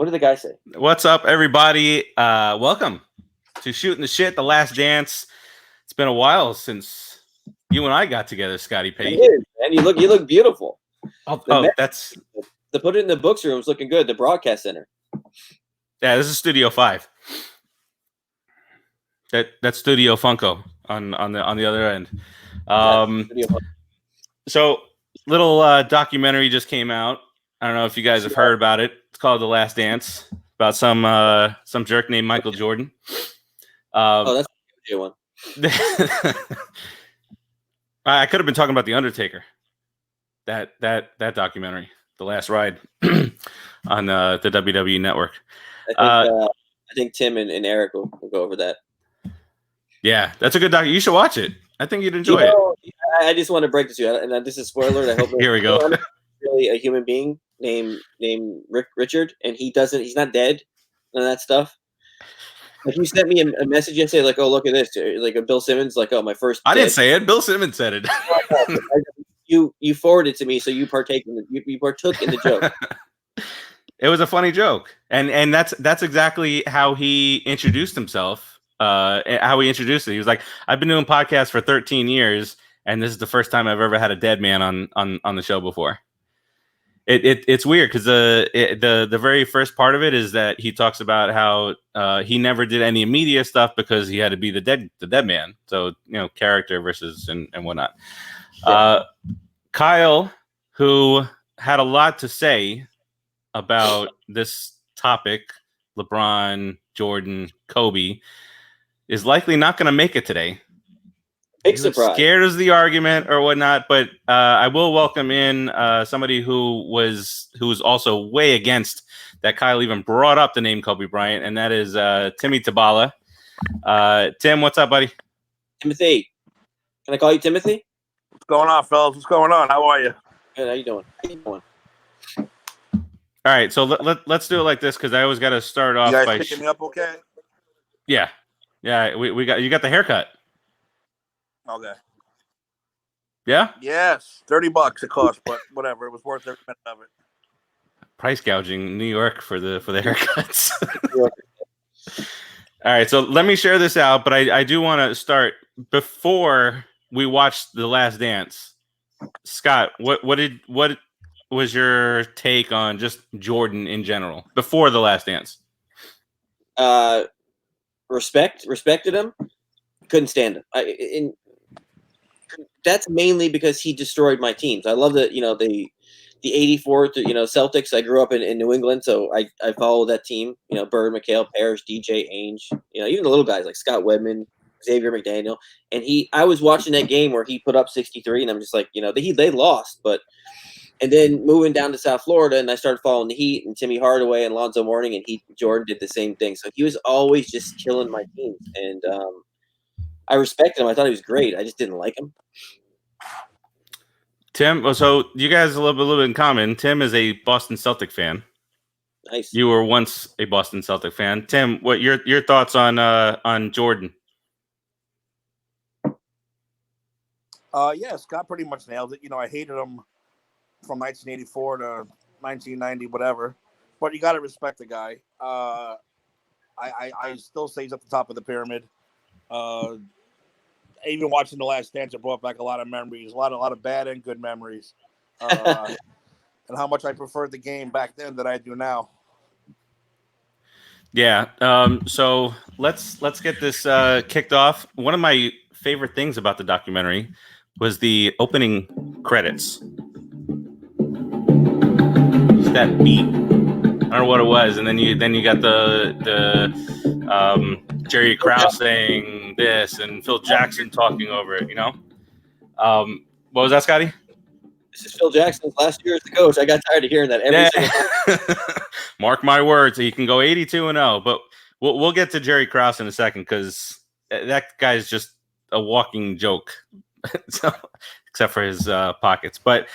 What did the guy say? What's up, everybody? Welcome to Shooting the Shit, The Last Dance. It's been a while since you and I got together, Scotty P. It is, man. You look beautiful. That's to put it in the books room is looking good. The broadcast center. Yeah, this is Studio 5. That's Studio Funko on the other end. So little documentary just came out. I don't know if you guys have heard about it. It's called The Last Dance, about some jerk named Michael Jordan. That's a good one. I could have been talking about The Undertaker. That documentary, The Last Ride, on the WWE Network. I think Tim and Eric will go over that. Yeah, that's a good doc. You should watch it. I think you'd enjoy it. I just want to break this to you, and this is a spoiler. I hope here we go. Really, a human being named Richard, and he's not dead. None of that stuff. Like, you sent me a message yesterday, like, "Oh, look at this," like a Bill Simmons, like, "Oh, my first." I didn't say it. Bill Simmons said it. You forwarded it to me, so you partook in the joke. It was a funny joke, and that's exactly how he introduced himself. How he introduced it. He was like, "I've been doing podcasts for 13 years, and this is the first time I've ever had a dead man on the show before." It's weird because the very first part of it is that he talks about how he never did any media stuff because he had to be the dead man. So, character versus and whatnot. Yeah. Kyle, who had a lot to say about this topic, LeBron, Jordan, Kobe, is likely not going to make it today. Big surprise. Scared as the argument or whatnot, but I will welcome in somebody who was also way against that Kyle even brought up the name Kobe Bryant, and that is Timmy Tabala. Tim, what's up, buddy? Timothy. Can I call you Timothy? What's going on, fellas? What's going on? How are you? Good. How you doing? All right, so let's do it like this because I always got to start off. You guys picking me up okay? Yeah. We got you got the haircut. Okay. Yeah? Yes. $30 it cost, but whatever. It was worth every minute of it. Price gouging in New York for the haircuts. All right, so let me share this out, but I do want to start before we watch The Last Dance. Scott, what was your take on just Jordan in general before The Last Dance? Respected him. Couldn't stand him. That's mainly because he destroyed my teams. I love the 84 Celtics. I grew up in New England, so I follow that team. Bird, McHale, Parrish, DJ, Ainge. Even the little guys like Scott Wedman, Xavier McDaniel. And I was watching that game where he put up 63, and I'm just like, they lost, but. And then moving down to South Florida, and I started following the Heat and Timmy Hardaway and Lonzo Mourning, and Jordan did the same thing. So he was always just killing my teams, and I respected him. I thought he was great. I just didn't like him. Tim, so you guys a little bit in common. Tim is a Boston Celtic fan. Nice. You were once a Boston Celtic fan. Tim, what your thoughts on Jordan? Yeah, Scott pretty much nailed it. I hated him from 1984 to 1990, whatever. But you got to respect the guy. I still say he's at the top of the pyramid. Even watching The Last Dance, it brought back a lot of memories, a lot of bad and good memories, and how much I preferred the game back then than I do now. Yeah. So let's get this kicked off. One of my favorite things about the documentary was the opening credits. That beat, I don't know what it was, and then you got the Jerry Krause saying this and Phil Jackson talking over it. What was that, Scotty? This is Phil Jackson's last year as the coach. I got tired of hearing that every single time. Mark my words, he can go 82-0. But we'll get to Jerry Krause in a second because that guy's just a walking joke, so, except for his pockets, but.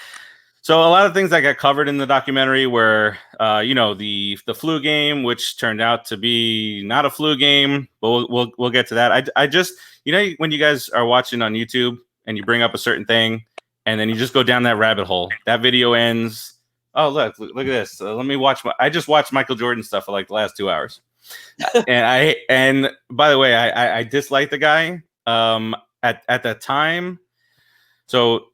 So a lot of things that got covered in the documentary were, the flu game, which turned out to be not a flu game, but we'll get to that. I just, when you guys are watching on YouTube and you bring up a certain thing and then you just go down that rabbit hole, that video ends, Oh, look at this. Let me watch. I just watched Michael Jordan stuff for like the last 2 hours. And by the way, I dislike the guy. At the time, so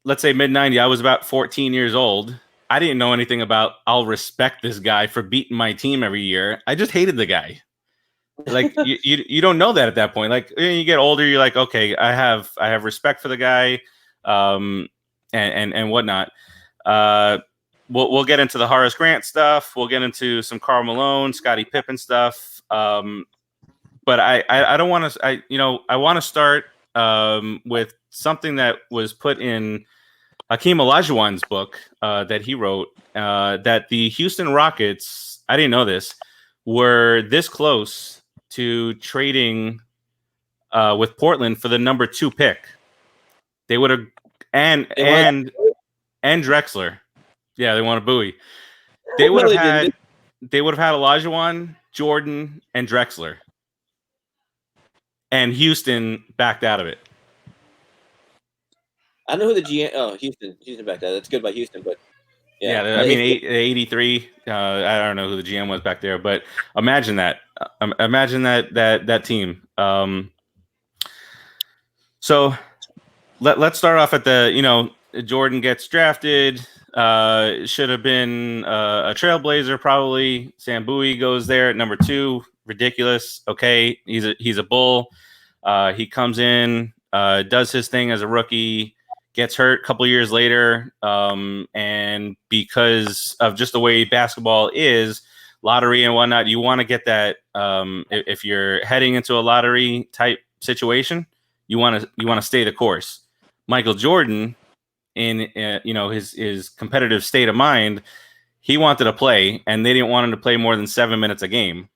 let's say mid-90s, I was about 14 years old. I didn't know anything about I'll respect this guy for beating my team every year. I just hated the guy. Like you don't know that at that point. Like you get older, you're like, okay, I have respect for the guy, and whatnot. We'll get into the Horace Grant stuff. We'll get into some Karl Malone, Scottie Pippen stuff. But I don't want to. I want to start with something that was put in Hakeem Olajuwon's book that he wrote. That the Houston Rockets, I didn't know this, were this close to trading with Portland for the number 2 pick. They would have and Drexler. Yeah, they want a Bowie. They would have had Olajuwon, Jordan, and Drexler. And Houston backed out of it. I know who the GM. Oh, Houston backed out. That's good by Houston, but yeah, I mean 83. I don't know who the GM was back there, but imagine that. Imagine that team. So let's start off at the Jordan gets drafted. Should have been a Trailblazer probably. Sam Bowie goes there at number 2. Ridiculous. Okay, he's a Bull. He comes in, does his thing as a rookie, gets hurt a couple years later, and because of just the way basketball is, lottery and whatnot, you want to get that. If you're heading into a lottery type situation, you want to stay the course. Michael Jordan, in his competitive state of mind, he wanted to play, and they didn't want him to play more than 7 minutes a game.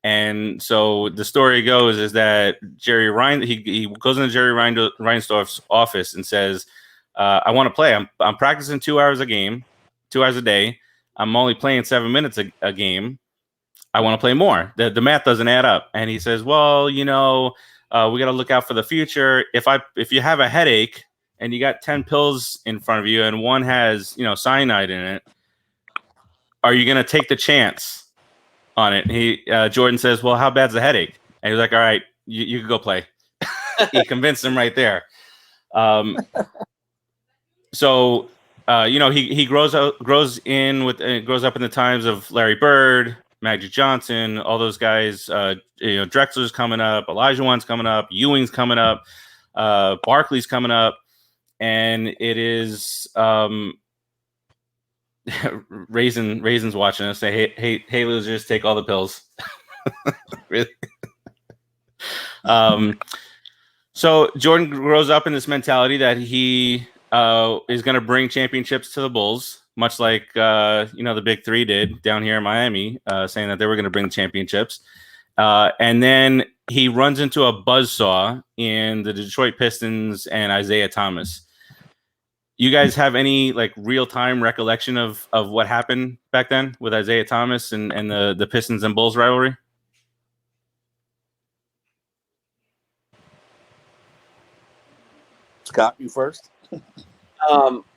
And so the story goes is that he goes into Jerry Reinsdorf's office and says, "I want to play. I'm practicing 2 hours a game, 2 hours a day. I'm only playing 7 minutes a game. I want to play more. The math doesn't add up." And he says, "Well, we got to look out for the future. If you have a headache and you got 10 pills in front of you and one has cyanide in it, are you going to take the chance on it?" Jordan says, "Well, how bad's the headache?" And he's like, "All right, you can go play." He convinced him right there. So he grows up in the times of Larry Bird, Magic Johnson, all those guys. Drexler's coming up, Olajuwon's coming up, Ewing's coming up, Barkley's coming up, and it is Raisin's watching us. Say, hey, losers, take all the pills. Really? So Jordan grows up in this mentality that he is going to bring championships to the Bulls, much like the Big Three did down here in Miami, saying that they were going to bring championships. And then he runs into a buzzsaw in the Detroit Pistons and Isaiah Thomas. You guys have any real-time recollection of what happened back then with Isaiah Thomas and the Pistons and Bulls rivalry? Scott, you first.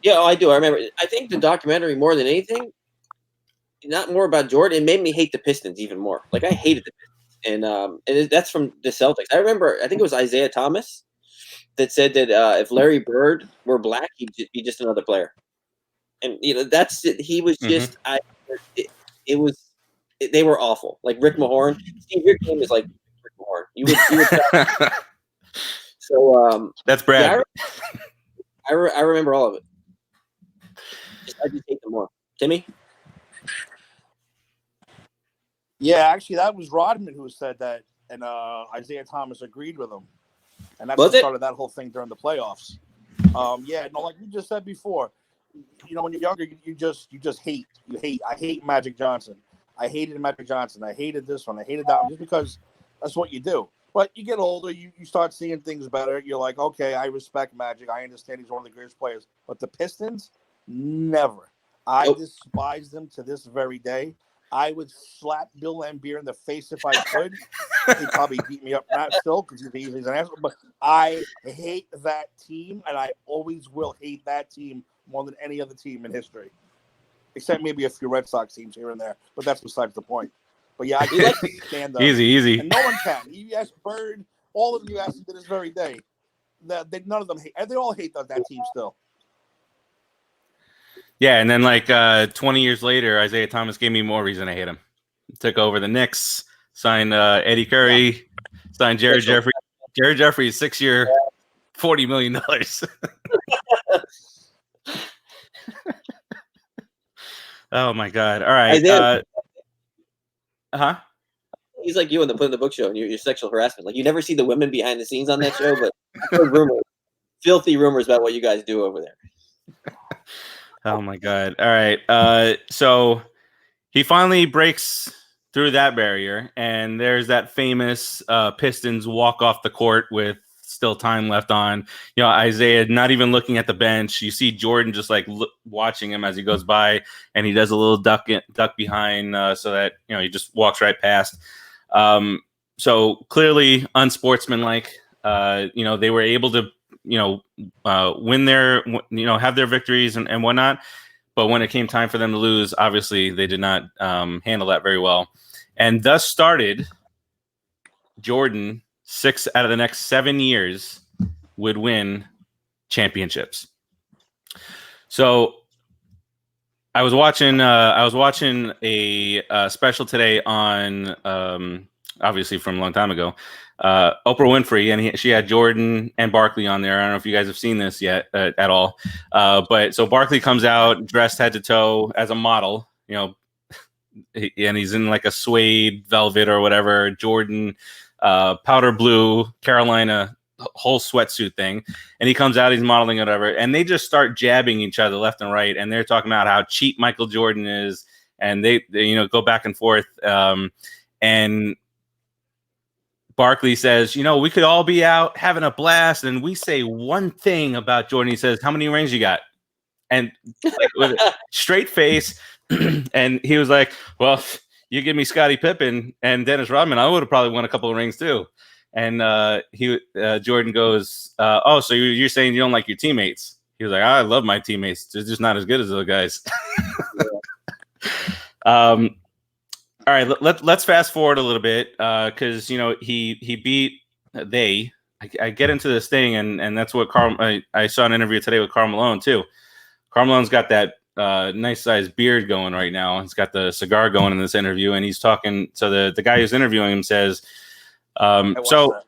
Yeah, I do. I remember. I think the documentary, more than anything, not more about Jordan, it made me hate the Pistons even more. I hated the Pistons, and that's from the Celtics. I remember. I think it was Isaiah Thomas that said that if Larry Bird were black, he'd be just another player. And that's it. He was just. They were awful. Like Rick Mahorn. Steve, your game is like Rick Mahorn. You would So that's Brad. Yeah, I remember all of it. I just hate them more. Timmy? Yeah, actually, that was Rodman who said that, and Isaiah Thomas agreed with him, and that's what started that whole thing during the playoffs. Like you just said before, when you're younger, you just hate. I hate Magic Johnson. I hated Magic Johnson. I hated this one. I hated that one, just because that's what you do. But you get older, you start seeing things better. You're like, okay, I respect Magic. I understand he's one of the greatest players. But the Pistons, never. I despise them to this very day. I would slap Bill Laimbeer in the face if I could. He'd probably beat me up not still because he's an asshole. But I hate that team, and I always will hate that team more than any other team in history. except maybe a few Red Sox teams here and there. But that's besides the point. But yeah, I can't stand easy. And no one can. You ask Bird, all of you asked him to this very day. None of them hate. They all hate that team still. Yeah, and then 20 years later, Isaiah Thomas gave me more reason to hate him. Took over the Knicks, signed Eddie Curry, signed Jared Jeffrey. Jared Jeffrey is 6-year, $40 million. Oh my God! All right. He's like you in the Put in the Book show and your sexual harassment. Like you never see the women behind the scenes on that show, but I've heard rumors, filthy rumors about what you guys do over there. Oh my God! All right. So he finally breaks through that barrier, and there's that famous Pistons walk off the court with still time left on. Isaiah not even looking at the bench. You see Jordan just watching him as he goes by, and he does a little duck behind so that he just walks right past. So clearly unsportsmanlike. They were able to win their have their victories and whatnot. But when it came time for them to lose, obviously they did not handle that very well. And thus started Jordan, 6 out of the next 7 years would win championships. So I was watching a special today on obviously from a long time ago, Oprah Winfrey, and she had Jordan and Barkley on there. I don't know if you guys have seen this yet at all. But so Barkley comes out dressed head to toe as a model, and he's in like a suede velvet or whatever. Jordan, powder blue Carolina whole sweatsuit thing, and he comes out, he's modeling whatever, and they just start jabbing each other left and right, and they're talking about how cheap Michael Jordan is, and they go back and forth, and Barkley says, we could all be out having a blast, and we say one thing about Jordan. He says, "How many rings you got?" And with a straight face, and he was like, "Well, you give me Scottie Pippen and Dennis Rodman, I would have probably won a couple of rings too." And Jordan goes, "Oh, so you're saying you don't like your teammates?" He was like, "I love my teammates. They're just not as good as the guys." All right, let's fast forward a little bit because he beat they. I get into this thing, and that's what I saw an interview today with Karl Malone too. Karl Malone's got that nice sized beard going right now. He's got the cigar going in this interview, and he's talking. So the guy who's interviewing him says, "So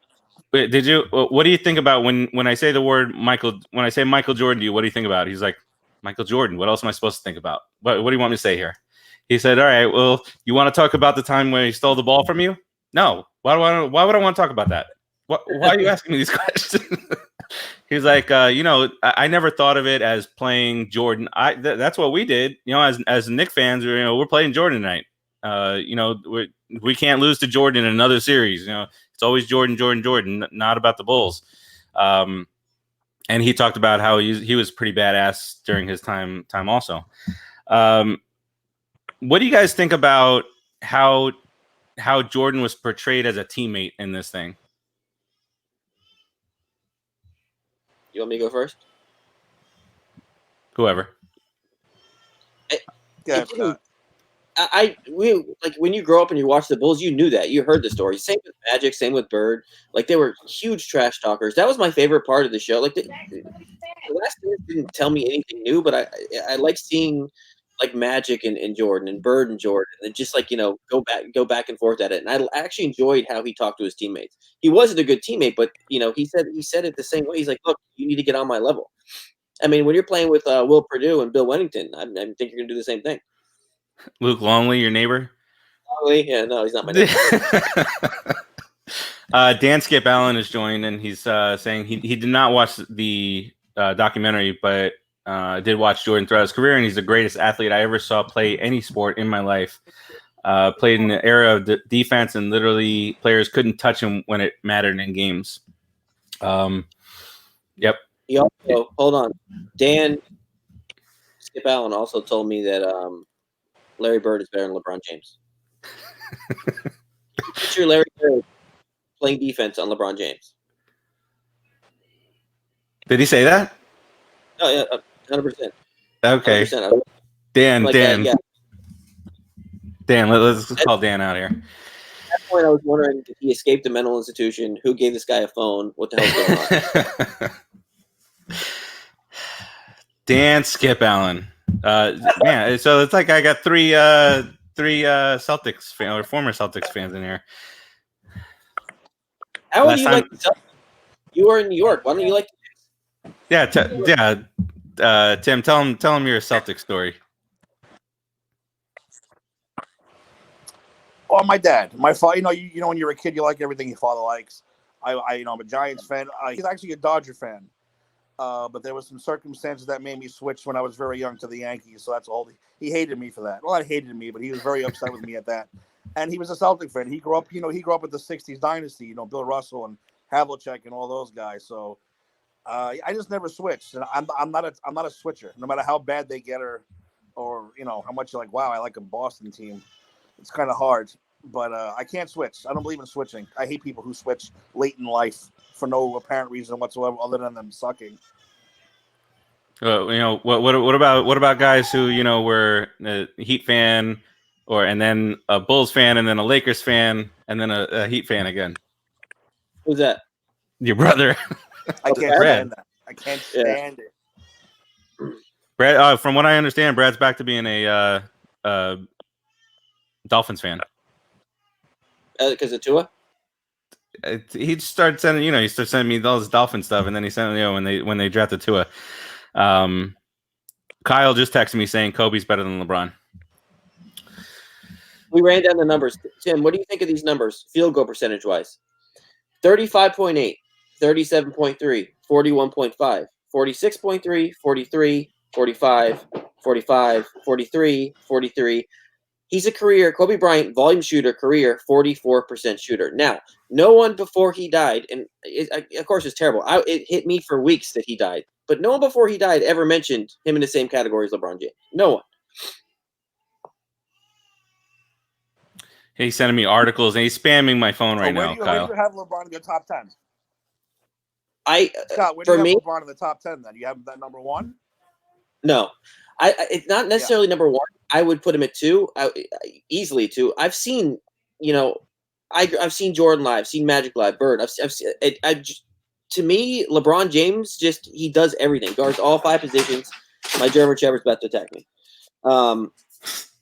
did you? What do you think about when I say the word Michael? When I say Michael Jordan to you, what do you think about?" He's like, "Michael Jordan. What else am I supposed to think about? What do you want me to say here?" He said, "All right, well, you want to talk about the time when he stole the ball from you?" "No. Why would I want to talk about that? Why are you asking me these questions?" He's like, I never thought of it as playing Jordan. That's what we did. As Knicks fans, we're playing Jordan tonight. We can't lose to Jordan in another series. It's always Jordan, Jordan, Jordan, not about the Bulls. And he talked about how he was pretty badass during his time also. What do you guys think about how Jordan was portrayed as a teammate in this thing? You want me to go first? Whoever. When you grow up and you watch the Bulls, you knew that. You heard the story. Same with Magic, same with Bird. Like they were huge trash talkers. That was my favorite part of the show. Like the last year didn't tell me anything new, but I like seeing like Magic and Jordan and Bird and Jordan, and just go back and forth at it. And I actually enjoyed how he talked to his teammates. He wasn't a good teammate, but he said it the same way. He's like, "Look, you need to get on my level." I mean, when you're playing with Will Perdue and Bill Wennington, I think you're gonna do the same thing. Luke Longley, your neighbor? Longley? Yeah, no, he's not my neighbor. Dan Skip Allen is joined, and he's saying he did not watch the documentary, but did watch Jordan throughout his career, and he's the greatest athlete I ever saw play any sport in my life. Played in the era of defense, and literally players couldn't touch him when it mattered in games. Yep. He also, hold on, Dan Skip Allen also told me that Larry Bird is better than LeBron James. Picture Larry Bird playing defense on LeBron James. Did he say that? Oh yeah, 100%. Okay. 100%. Dan, Like, Dan, yeah. Dan. Let's call Dan out here. At that point, I was wondering if he escaped a mental institution. Who gave this guy a phone? What the hell's going on? Dan Skip Allen. Man, so it's like I got three Celtics fan or former Celtics fans in here. How do you like the Celtics? You are in New York. Why don't you like? Yeah, Tim, tell him your Celtics story. Oh, my dad, my father. You know, when you're a kid, you like everything your father likes. I'm a Giants fan. He's actually a Dodger fan. But there was some circumstances that made me switch when I was very young to the Yankees. So that's all. He hated me for that. Well, not hated me, but he was very upset with me at that. And he was a Celtic fan. He grew up with the '60s dynasty. Bill Russell and Havlicek and all those guys. So I just never switched. And I'm not a switcher. No matter how bad they get or how much you're like, wow, I like a Boston team. It's kind of hard. But I can't switch. I don't believe in switching. I hate people who switch late in life for no apparent reason whatsoever, other than them sucking. What about guys who were a Heat fan, and then a Bulls fan, and then a Lakers fan, and then a Heat fan again? Who's that? Your brother. I can't stand that. I can't stand it. Brad, from what I understand, Brad's back to being a Dolphins fan. Because of Tua? He started sending, he started sending me all this Dolphin stuff, and then he sent, when they drafted Tua. Kyle just texted me saying Kobe's better than LeBron. We ran down the numbers. Tim, what do you think of these numbers, field goal percentage wise? 35.8, 37.3, 41.5, 46.3, 43, 45, 45, 43, 43. He's a Kobe Bryant, volume shooter, career 44% shooter. Now, no one before he died, and of course it's terrible. It hit me for weeks that he died, but no one before he died ever mentioned him in the same category as LeBron James. No one. He's sending me articles, and he's spamming my phone right now, Kyle. Where do you have LeBron in your top 10? Scott, where do you have LeBron in the top 10 then? You have that number 1? No. It's not necessarily number 1. I would put him at 2, easily 2. I've seen, I've seen Jordan live, I've seen Magic live, Bird. To me, LeBron James he does everything. Guards all 5 positions. My German Shepherd's about to attack me.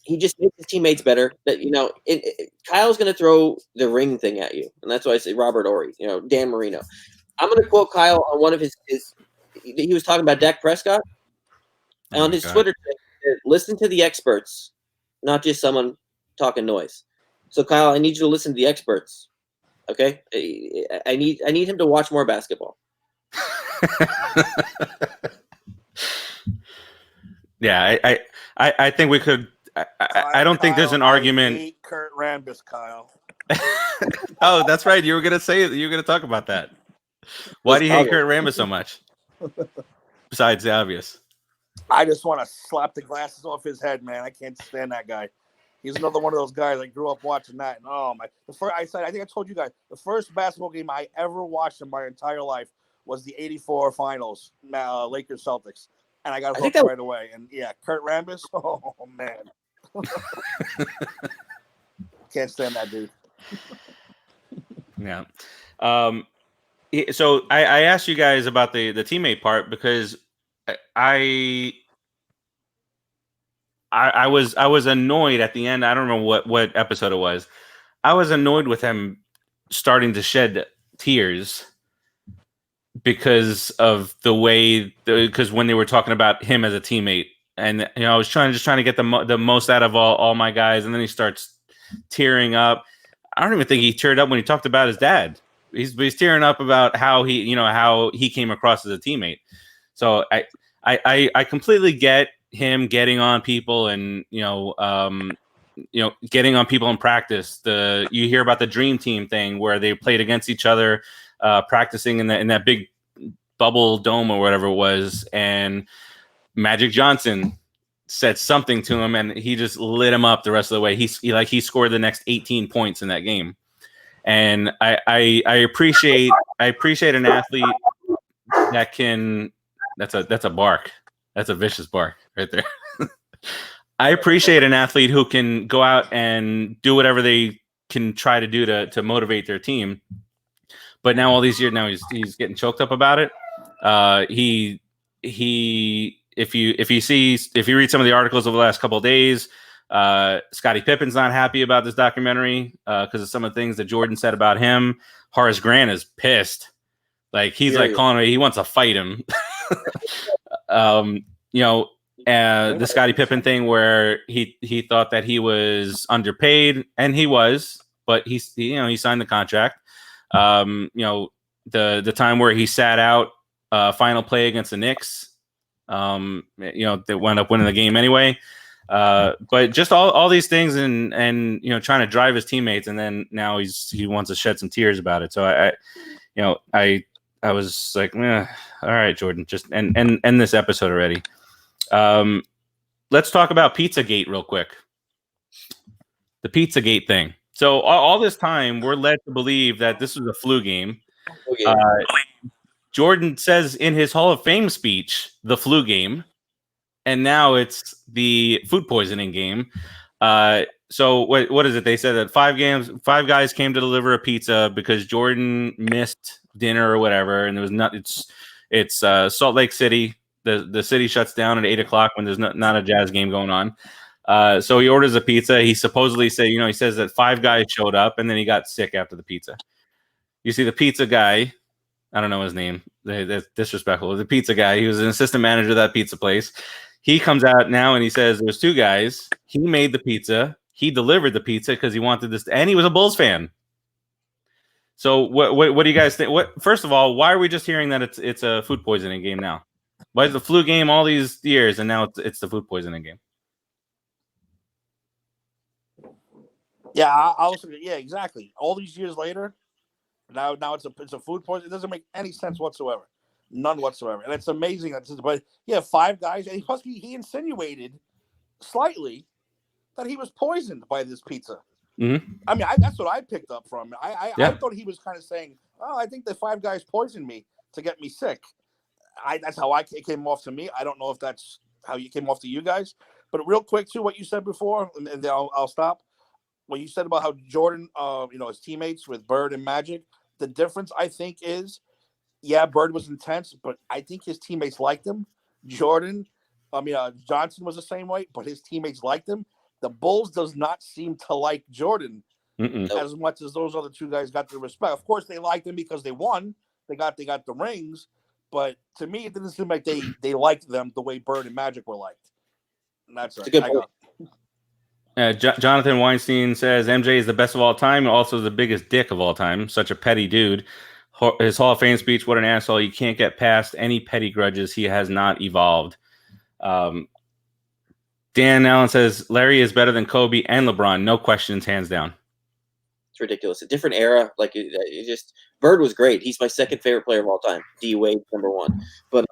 He just makes his teammates better. That Kyle's going to throw the ring thing at you, and that's why I say Robert Horry, Dan Marino. I'm going to quote Kyle on one of his. He was talking about Dak Prescott on his Twitter. Listen to the experts, not just someone talking noise. So Kyle, I need you to listen to the experts. Okay, I need him to watch more basketball. Yeah, I think we could. I don't think there's an argument. I hate Kurt Rambis, Kyle. Oh, that's right. You were gonna say you were gonna talk about that. Why do you hate Kurt Rambis so much? Besides the obvious. I just want to slap the glasses off his head, man. I can't stand that guy. He's another one of those guys. I grew up watching that, and I think I told you guys the first basketball game I ever watched in my entire life was the '84 Finals, Lakers Celtics, and I got hooked right away. And yeah, Kurt Rambis. Oh man, can't stand that dude. Yeah. So I asked you guys about the teammate part because I was annoyed at the end. I don't remember what episode it was. I was annoyed with him starting to shed tears because of the way because when they were talking about him as a teammate, and I was trying to get the most out of all my guys, and then he starts tearing up. I don't even think he teared up when he talked about his dad. He's tearing up about how he came across as a teammate. So I completely get him getting on people and getting on people in practice. You hear about the dream team thing where they played against each other, practicing in that big bubble dome or whatever it was, and Magic Johnson said something to him and he just lit him up the rest of the way. He scored the next 18 points in that game. And I appreciate an athlete that can. That's a bark. That's a vicious bark right there. I appreciate an athlete who can go out and do whatever they can try to do to motivate their team. But now all these years, now he's getting choked up about it. He if you read some of the articles over the last couple of days, Scottie Pippen's not happy about this documentary because of some of the things that Jordan said about him. Horace Grant is pissed. Like he's like calling me, he wants to fight him. The Scottie Pippen thing where he thought that he was underpaid, and he was, but he signed the contract. The time where he sat out final play against the Knicks, they wound up winning the game anyway. But just all these things and trying to drive his teammates, and then now he wants to shed some tears about it. So I was like, all right, Jordan, just end this episode already. Let's talk about Pizzagate real quick. The Pizzagate thing. So all this time, we're led to believe that this was a flu game. Jordan says in his Hall of Fame speech, the flu game, and now it's the food poisoning game. So what is it? They said that five guys came to deliver a pizza because Jordan missed dinner or whatever, and there was not. It's Salt Lake City. The city shuts down at 8:00 when there's not a Jazz game going on. So he orders a pizza. He supposedly he says that 5 guys showed up, and then he got sick after the pizza. You see the pizza guy. I don't know his name. That's disrespectful. The pizza guy. He was an assistant manager of that pizza place. He comes out now and he says there's 2 guys. He made the pizza. He delivered the pizza because he wanted this, and he was a Bulls fan. So what do you guys think? First of all, why are we just hearing that it's a food poisoning game now? Why is the flu game all these years and now it's the food poisoning game? Yeah, yeah, exactly. All these years later, now it's a food poisoning. It doesn't make any sense whatsoever, none whatsoever. And it's amazing but yeah, 5 guys, and he insinuated slightly that he was poisoned by this pizza. Mm-hmm. I mean, that's what I picked up from it. I thought he was kind of saying, "Oh, I think the 5 guys poisoned me to get me sick." That's how it came off to me. I don't know if that's how you came off to you guys. But real quick, too, what you said before, and then I'll stop. What you said about how Jordan, his teammates with Bird and Magic, the difference, I think, is, yeah, Bird was intense, but I think his teammates liked him. Johnson was the same way, but his teammates liked him. The Bulls does not seem to like Jordan as much as those other 2 guys got the respect. Of course, they liked him because they won. They got the rings. But to me, it didn't seem like they liked them the way Bird and Magic were liked. And that's a good point. Jonathan Weinstein says MJ is the best of all time and also the biggest dick of all time. Such a petty dude. His Hall of Fame speech, what an asshole. You can't get past any petty grudges. He has not evolved. Dan Allen says Larry is better than Kobe and LeBron. No questions, hands down. It's ridiculous. A different era. Like Bird was great. He's my second favorite player of all time. D Wade, number 1. But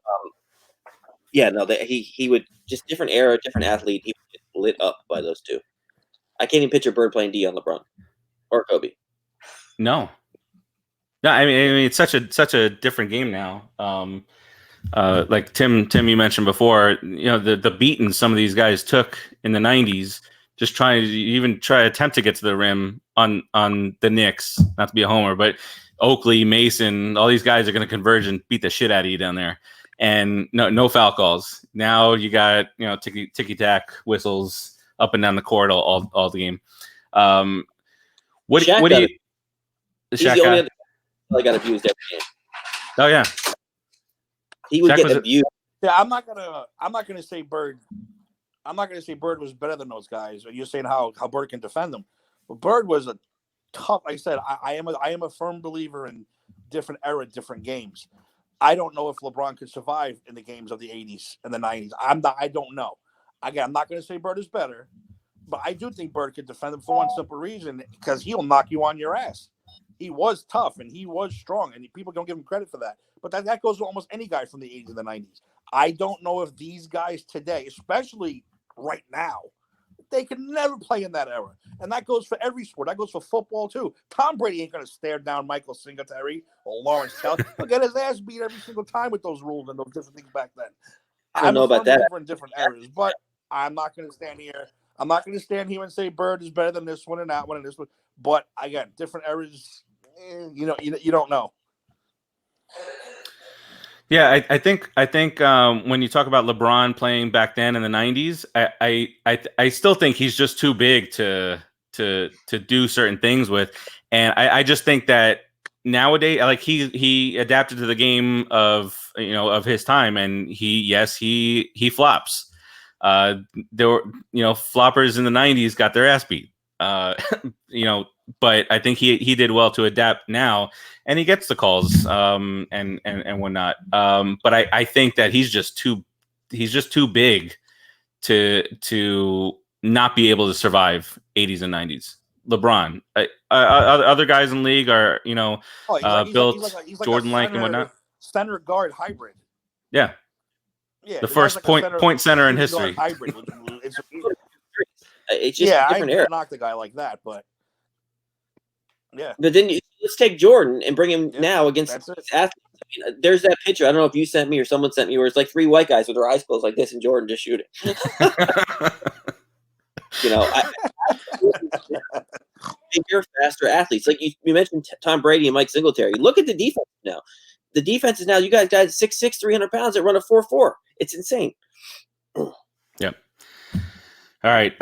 he would just different era, different athlete. He would get lit up by those 2. I can't even picture Bird playing D on LeBron or Kobe. No, I mean it's such a different game now. Like Tim, you mentioned before, the beating some of these guys took in the 90s. Just trying to attempt to get to the rim on the Knicks, not to be a homer, but Oakley, Mason, all these guys are going to converge and beat the shit out of you down there. And no foul calls. Now you got ticky tack whistles up and down the court all the game. What do you? He's the only other guy that got abused every game. Oh yeah, he would get abused. Yeah, I'm not gonna say Bird. I'm not going to say Bird was better than those guys. You're saying how Bird can defend them. But Bird was a tough. Like I said, I am a firm believer in different era, different games. I don't know if LeBron could survive in the games of the 80s and the 90s. I don't know. Again, I'm not going to say Bird is better, but I do think Bird could defend them for one simple reason, because he'll knock you on your ass. He was tough and he was strong, and people don't give him credit for that. But that goes to almost any guy from the 80s and the 90s. I don't know if these guys today, especially right now, they could never play in that era. And that goes for every sport. That goes for football too. Tom Brady ain't going to stare down Michael Singletary or Lawrence Taylor. He'll get his ass beat every single time with those rules and those different things back then. I don't know about that. In different eras, but I'm not going to stand here. I'm not going to stand here and say Bird is better than this one and that one and this one. But again, different eras. You don't know. Yeah, I think when you talk about LeBron playing back then in the '90s, I still think he's just too big to do certain things with, and I just think that nowadays, like he adapted to the game of of his time, and he flops. There were floppers in the '90s got their ass beat. But I think he did well to adapt now, and he gets the calls and whatnot. But I think that he's just too big to not be able to survive '80s and '90s. LeBron, other guys in the league are built Jordan-like and whatnot. Center guard hybrid. Yeah. The first point center in history. Hybrid. It's just a different era. I knock the guy like that, but yeah. But then let's take Jordan and bring him now against athletes. I mean, there's that picture. I don't know if you sent me or someone sent me where it's like 3 white guys with their eyes closed like this, and Jordan just shooting. Bigger, faster athletes. Like you mentioned Tom Brady and Mike Singletary. Look at the defense now. The defense is now, you guys 6'6", 300 pounds that run a 4.4. It's insane. Yep. All right.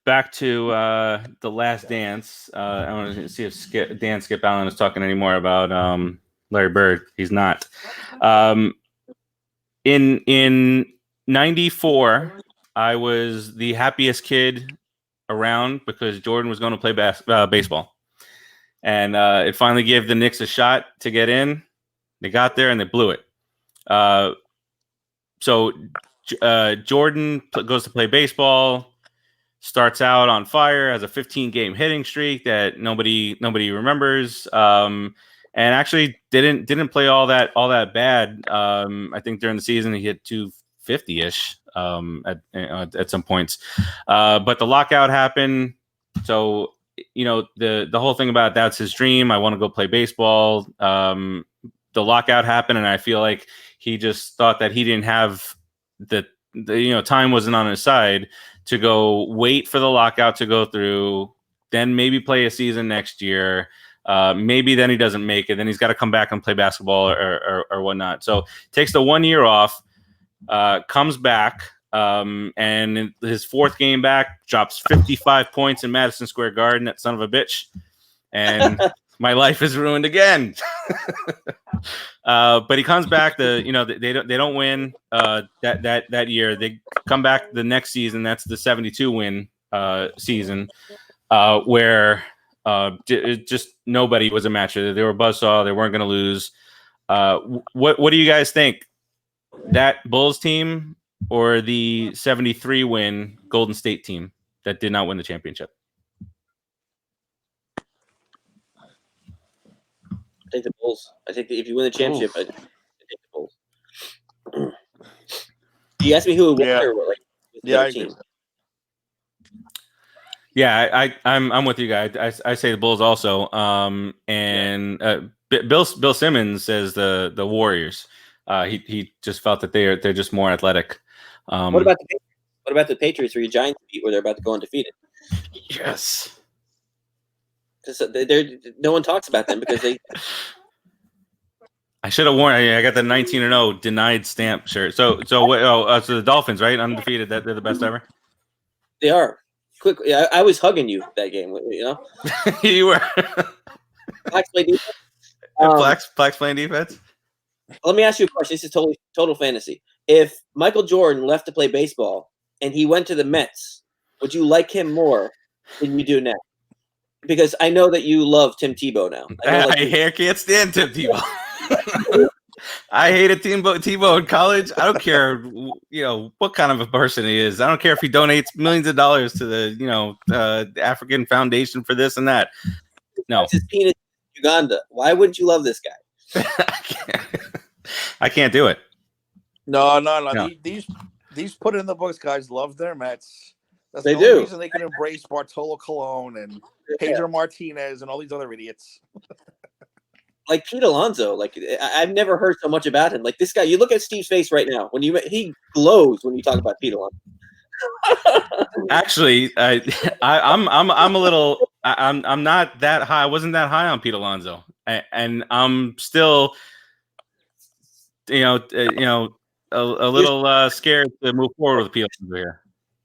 Back to The Last Dance. I want to see if Skip Allen is talking anymore about Larry Bird. He's not. In '94, I was the happiest kid around because Jordan was going to play baseball. And it finally gave the Knicks a shot to get in. They got there and they blew it. So Jordan goes to play baseball, starts out on fire, has a 15-game hitting streak that nobody remembers, and actually didn't play all that bad. I think during the season he hit 250-ish at some points, but the lockout happened. So the whole thing about that's his dream. I want to go play baseball. The lockout happened, and I feel like he just thought that he didn't have the time wasn't on his side to go wait for the lockout to go through, then maybe play a season next year. Maybe then he doesn't make it. Then he's got to come back and play basketball or whatnot. So takes the 1 year off, comes back, and in his 4th game back, drops 55 points in Madison Square Garden, that son of a bitch. And my life is ruined again. But he comes back. They don't win that year. They come back the next season. That's the 72 win season, where just nobody was a match. They were buzzsaw. They weren't going to lose. What do you guys think? That Bulls team or the 73 win Golden State team that did not win the championship? I think the Bulls. I think that if you win the championship, I think the Bulls. You asked me who it was, or like, I agree. Yeah, I'm with you guys. I say the Bulls also. Bill Simmons says the Warriors. He just felt that they're just more athletic. What about the Patriots? Where your Giants beat, where they're about to go undefeated? Yes. No one talks about them because they. I should have worn. I got the 19-0 denied stamp shirt. So the Dolphins, right? Undefeated. That they're the best ever. They are. Quick, I was hugging you that game. You were. Blacks play defense. Blacks playing defense. Let me ask you a question. This is total fantasy. If Michael Jordan left to play baseball and he went to the Mets, would you like him more than you do now? Because I know that you love Tim Tebow now. I can't stand Tim Tebow. I hated Tebow in college. I don't care, what kind of a person he is. I don't care if he donates millions of dollars to the African Foundation for this and that. No, his penis in Uganda. Why wouldn't you love this guy? I can't do it. No. These put in the books guys love their Mets. That's the only reason they can embrace Bartolo Colon and Pedro Martinez and all these other idiots. Like Pete Alonso, I've never heard so much about him. Like this guy, you look at Steve's face right now. He glows when you talk about Pete Alonso. Actually, I'm a little. I'm not that high. I wasn't that high on Pete Alonso, and I'm still, a little scared to move forward with Pete Alonso here.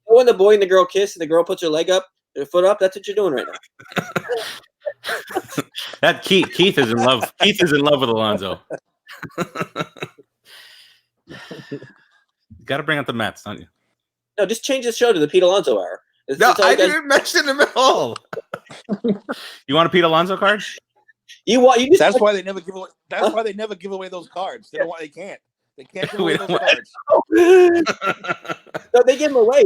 When the boy and the girl kiss and the girl puts her leg up, her foot up, that's what you're doing right now. That Keith is in love. Keith is in love with Alonso. Got to bring up the Mets, don't you? No, just change the show to the Pete Alonso hour. I didn't mention him at all. You want a Pete Alonso card? That's why they never give away. That's why they never give away those cards. They don't. They can't. They can't give away those cards. No, they give them away.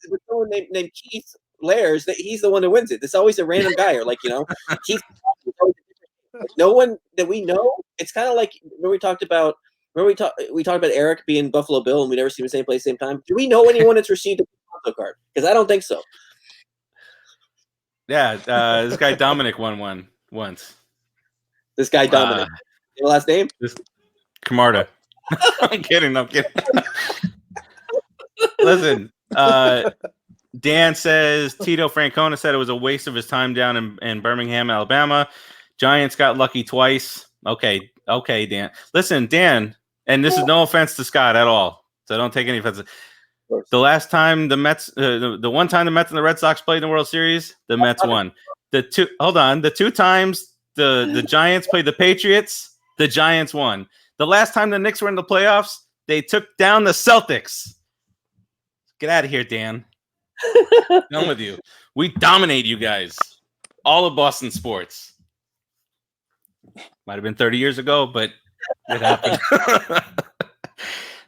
There's someone named Keith Lairs. That he's the one who wins it. It's always a random guy, or Keith. No one that we know. It's kind of like when we talked about. Remember we talked about Eric being Buffalo Bill, and we never see him the same place, same time. Do we know anyone that's received a Alonso card? Because I don't think so. Yeah, this guy Dominic won one once. This guy Dominic. Your last name? Camarda. I'm kidding. Listen, Dan says Tito Francona said it was a waste of his time down in Birmingham, Alabama. Giants got lucky twice. Okay, Dan. Listen, Dan, and this is no offense to Scott at all, so don't take any offense. The last time the Mets, the one time the Mets and the Red Sox played in the World Series, the Mets won. The two times the Giants played the Patriots, the Giants won. The last time the Knicks were in the playoffs, they took down the Celtics. Get out of here, Dan. Done with you. We dominate you guys. All of Boston sports. Might have been 30 years ago, but it happened.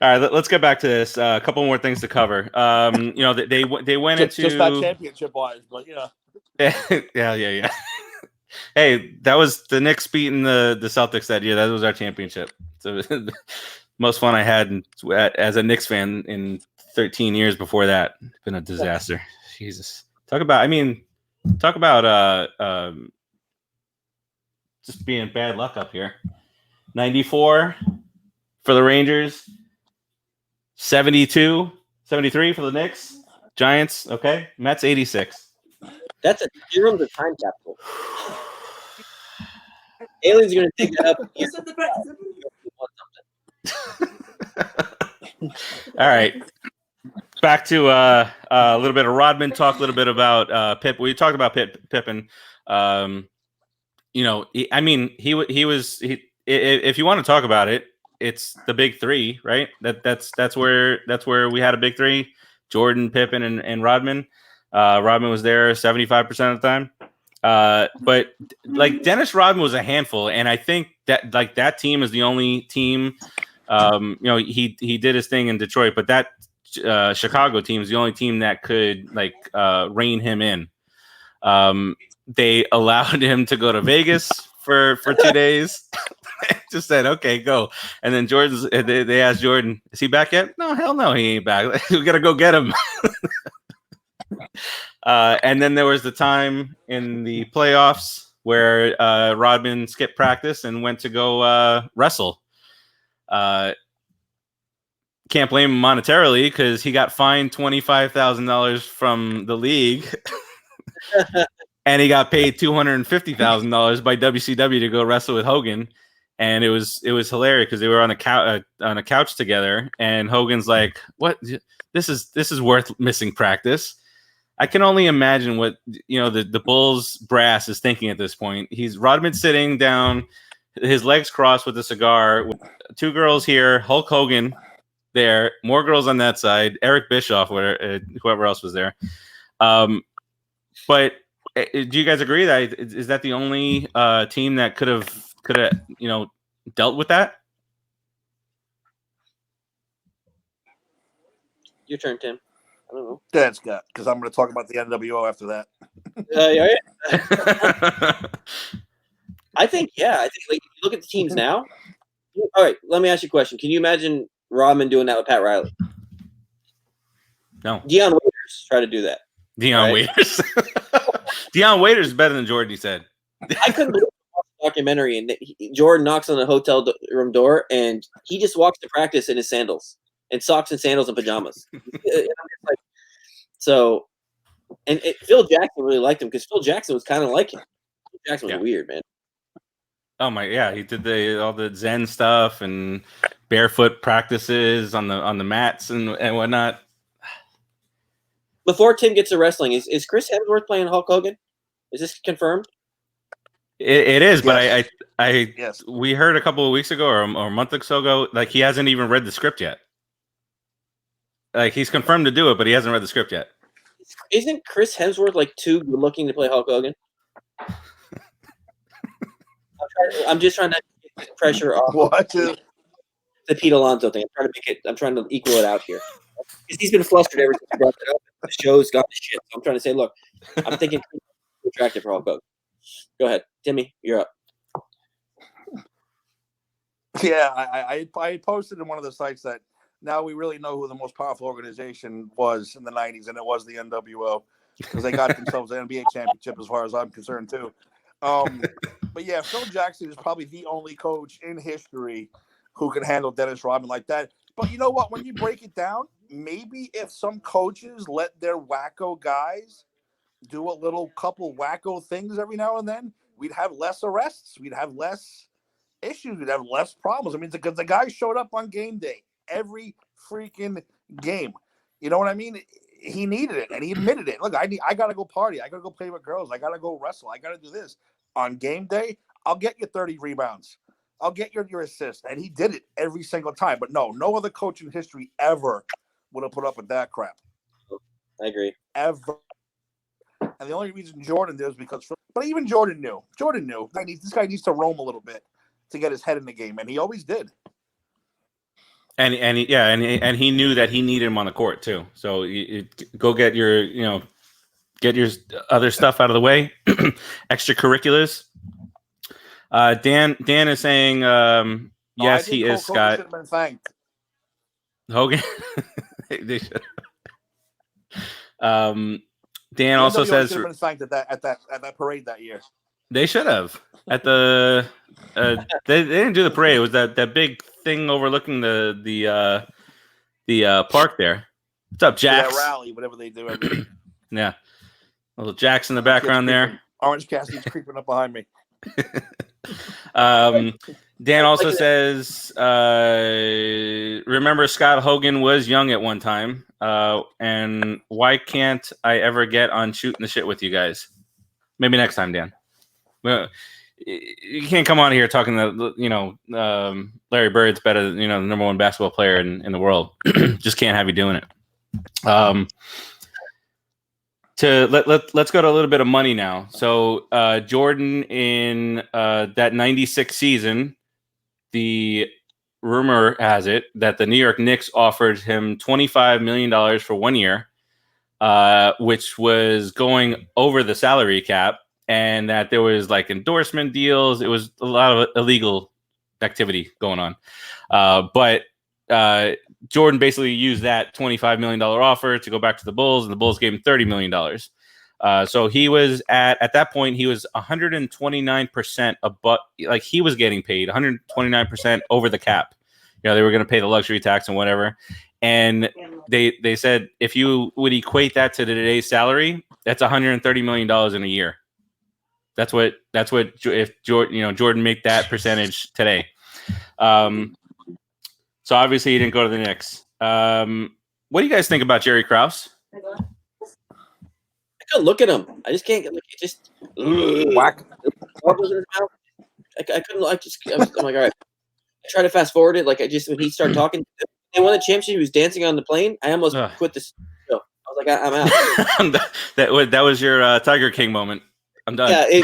All right, let's get back to this. A couple more things to cover. They went into just not championship wise, but yeah. Hey, that was the Knicks beating the Celtics that year. That was our championship. So most fun I had as a Knicks fan in 13 years before that. It's been a disaster. Jesus, talk about just being bad luck up here. 94 for the Rangers. 72, 73 for the Knicks. Giants, okay. Mets 86. That's you're on the time capsule. Aliens are going to dig that up. All right. Back to a little bit of Rodman. Talk a little bit about Pip. We talked about Pippen. He was. If you want to talk about it, it's the big three, right? That's where we had a big three: Jordan, Pippen, and Rodman. Rodman was there 75% of the time. But like Dennis Rodman was a handful, and I think that that team is the only team. He did his thing in Detroit, but that Chicago team is the only team that could rein him in. They allowed him to go to Vegas for 2 days. Just said, okay, go. And then they asked Jordan, is he back yet? No, hell no, he ain't back. We got to go get him. And then there was the time in the playoffs where Rodman skipped practice and went to go wrestle. Can't blame him monetarily because he got fined $25,000 from the league. And he got paid $250,000 by WCW to go wrestle with Hogan. And it was hilarious because they were on a couch together, and Hogan's like, "What? This is worth missing practice." I can only imagine what the Bulls brass is thinking at this point. Rodman sitting down, his legs crossed with a cigar, with two girls here, Hulk Hogan there, more girls on that side, Eric Bischoff, whoever else was there. But do you guys agree that is that the only team that could have dealt with that? Your turn, Tim. I don't know. That's Scott, because I'm going to talk about the NWO after that. I think look at the teams now. All right, let me ask you a question. Can you imagine Rodman doing that with Pat Riley? No. Deion Waiters tried to do that. Deion Waiters. Deion Waiters is better than Jordan, he said. I couldn't believe the documentary, and Jordan knocks on the hotel room door, and he just walks to practice in his sandals. and socks and sandals and pajamas. So, and Phil Jackson really liked him because Phil Jackson was kind of like him. Phil Jackson was weird, man. Oh my, yeah, he did all the Zen stuff and barefoot practices on the mats and whatnot. Before Tim gets to wrestling, is Chris Hemsworth playing Hulk Hogan? Is this confirmed? It is, but Yes. yes. We heard a couple of weeks ago or a month or so ago, like he hasn't even read the script yet. Like he's confirmed to do it, but he hasn't read the script yet. Isn't Chris Hemsworth like too good looking to play Hulk Hogan? I'm just trying to get pressure off. What? The Pete Alonso thing. I'm trying to equal it out here. Because he's been flustered ever since he brought that up. The show's gone to shit. So I'm trying to say, look, I'm thinking attractive for Hulk Hogan. Go ahead, Timmy, you're up. Yeah, I posted in one of the sites that now we really know who the most powerful organization was in the 90s, and it was the NWO, because they got themselves an NBA championship as far as I'm concerned, too. But yeah, Phil Jackson is probably the only coach in history who can handle Dennis Rodman like that. But you know what? When you break it down, maybe if some coaches let their wacko guys do a little couple wacko things every now and then, we'd have less arrests. We'd have less issues. We'd have less problems. I mean, because the guy showed up on game day every freaking game. You know what I mean? He needed it, and he admitted it. Look, I got to go party. I got to go play with girls. I got to go wrestle. I got to do this. On game day, I'll get you 30 rebounds. I'll get your assist. And he did it every single time. But no other coach in history ever would have put up with that crap. I agree. Ever. And the only reason Jordan did was because, but even Jordan knew. This guy needs to roam a little bit to get his head in the game, and he always did. And he knew that he needed him on the court too. So you go get your other stuff out of the way, extracurriculars. Dan is saying, yes, he is Scott. Should have been thanked. Hogan. They should. Dan also says should have been thanked at that parade that year. They should have at the. They didn't do the parade. It was that big thing overlooking the park there. What's up, Jax? That rally, whatever they do. Yeah, a little Jax in the background there. Orange Cassidy's creeping up behind me. Dan also says, remember Scott Hogan was young at one time, and why can't I ever get on Shooting the Shit with you guys? Maybe next time, Dan. Well, you can't come on here talking that Larry Bird's better than the number one basketball player in the world. Just can't have you doing it. Let's go to a little bit of money now. So Jordan in that 96 season, the rumor has it that the New York Knicks offered him $25 million for 1 year, which was going over the salary cap, and that there was like endorsement deals. It was a lot of illegal activity going on. But Jordan basically used that $25 million offer to go back to the Bulls, and the Bulls gave him $30 million. So he was at that point, he was 129% above, like he was getting paid 129% over the cap. They were going to pay the luxury tax and whatever. And they said, if you would equate that to today's salary, that's $130 million in a year. That's what if Jordan make that percentage today. So obviously he didn't go to the Knicks. What do you guys think about Jerry Krause? I couldn't look at him. I just can't. Like, it just whack. I couldn't. I'm like, all right. I tried to fast forward it. Like when he started talking, they won the championship. He was dancing on the plane. I almost quit this show. I was like, I'm out. that was your Tiger King moment. I'm done. Yeah,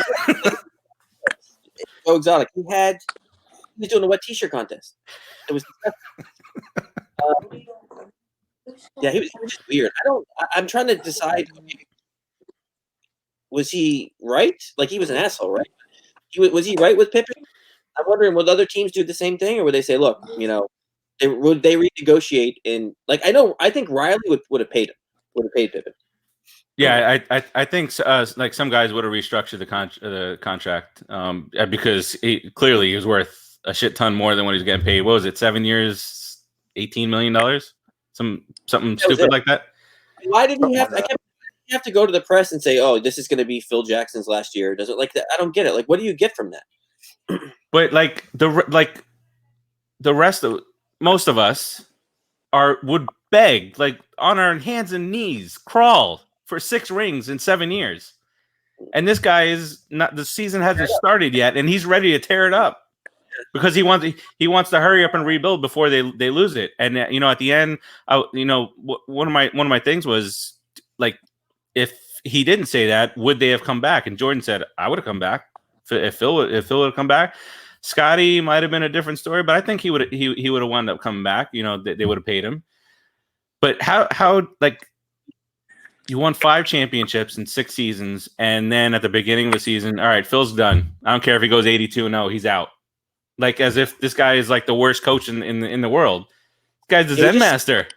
so exotic. He was doing a wet T-shirt contest. It was. Yeah, he was just weird. I'm trying to decide. Was he right? Like he was an asshole, right? Was he right with Pippen? I'm wondering, would other teams do the same thing, or would they say, "Look, would they renegotiate?" And I think Riley would have paid him. Would have paid Pippen. Yeah, I think like some guys would have restructured the contract because clearly he was worth a shit ton more than what he's getting paid. What was it? 7 years, $18 million. something stupid like that. Why did he have? You have to go to the press and say, "Oh, this is going to be Phil Jackson's last year." Does it like that? I don't get it. Like, what do you get from that? But the rest of most of us would beg, like on our hands and knees, crawl for 6 rings in 7 years. And this guy is not. The season hasn't started yet, and he's ready to tear it up because he wants to hurry up and rebuild before they lose it. And at the end, one of my things was like, if he didn't say that, would they have come back? And Jordan said, I would have come back if Phil would have come back. Scotty might have been a different story, but I think he would have wound up coming back. They would have paid him. But how like. You won 5 championships in 6 seasons, and then at the beginning of the season, all right, Phil's done. I don't care if he goes 82-0, he's out. Like as if this guy is like the worst coach in the world. This guy's the Zen master.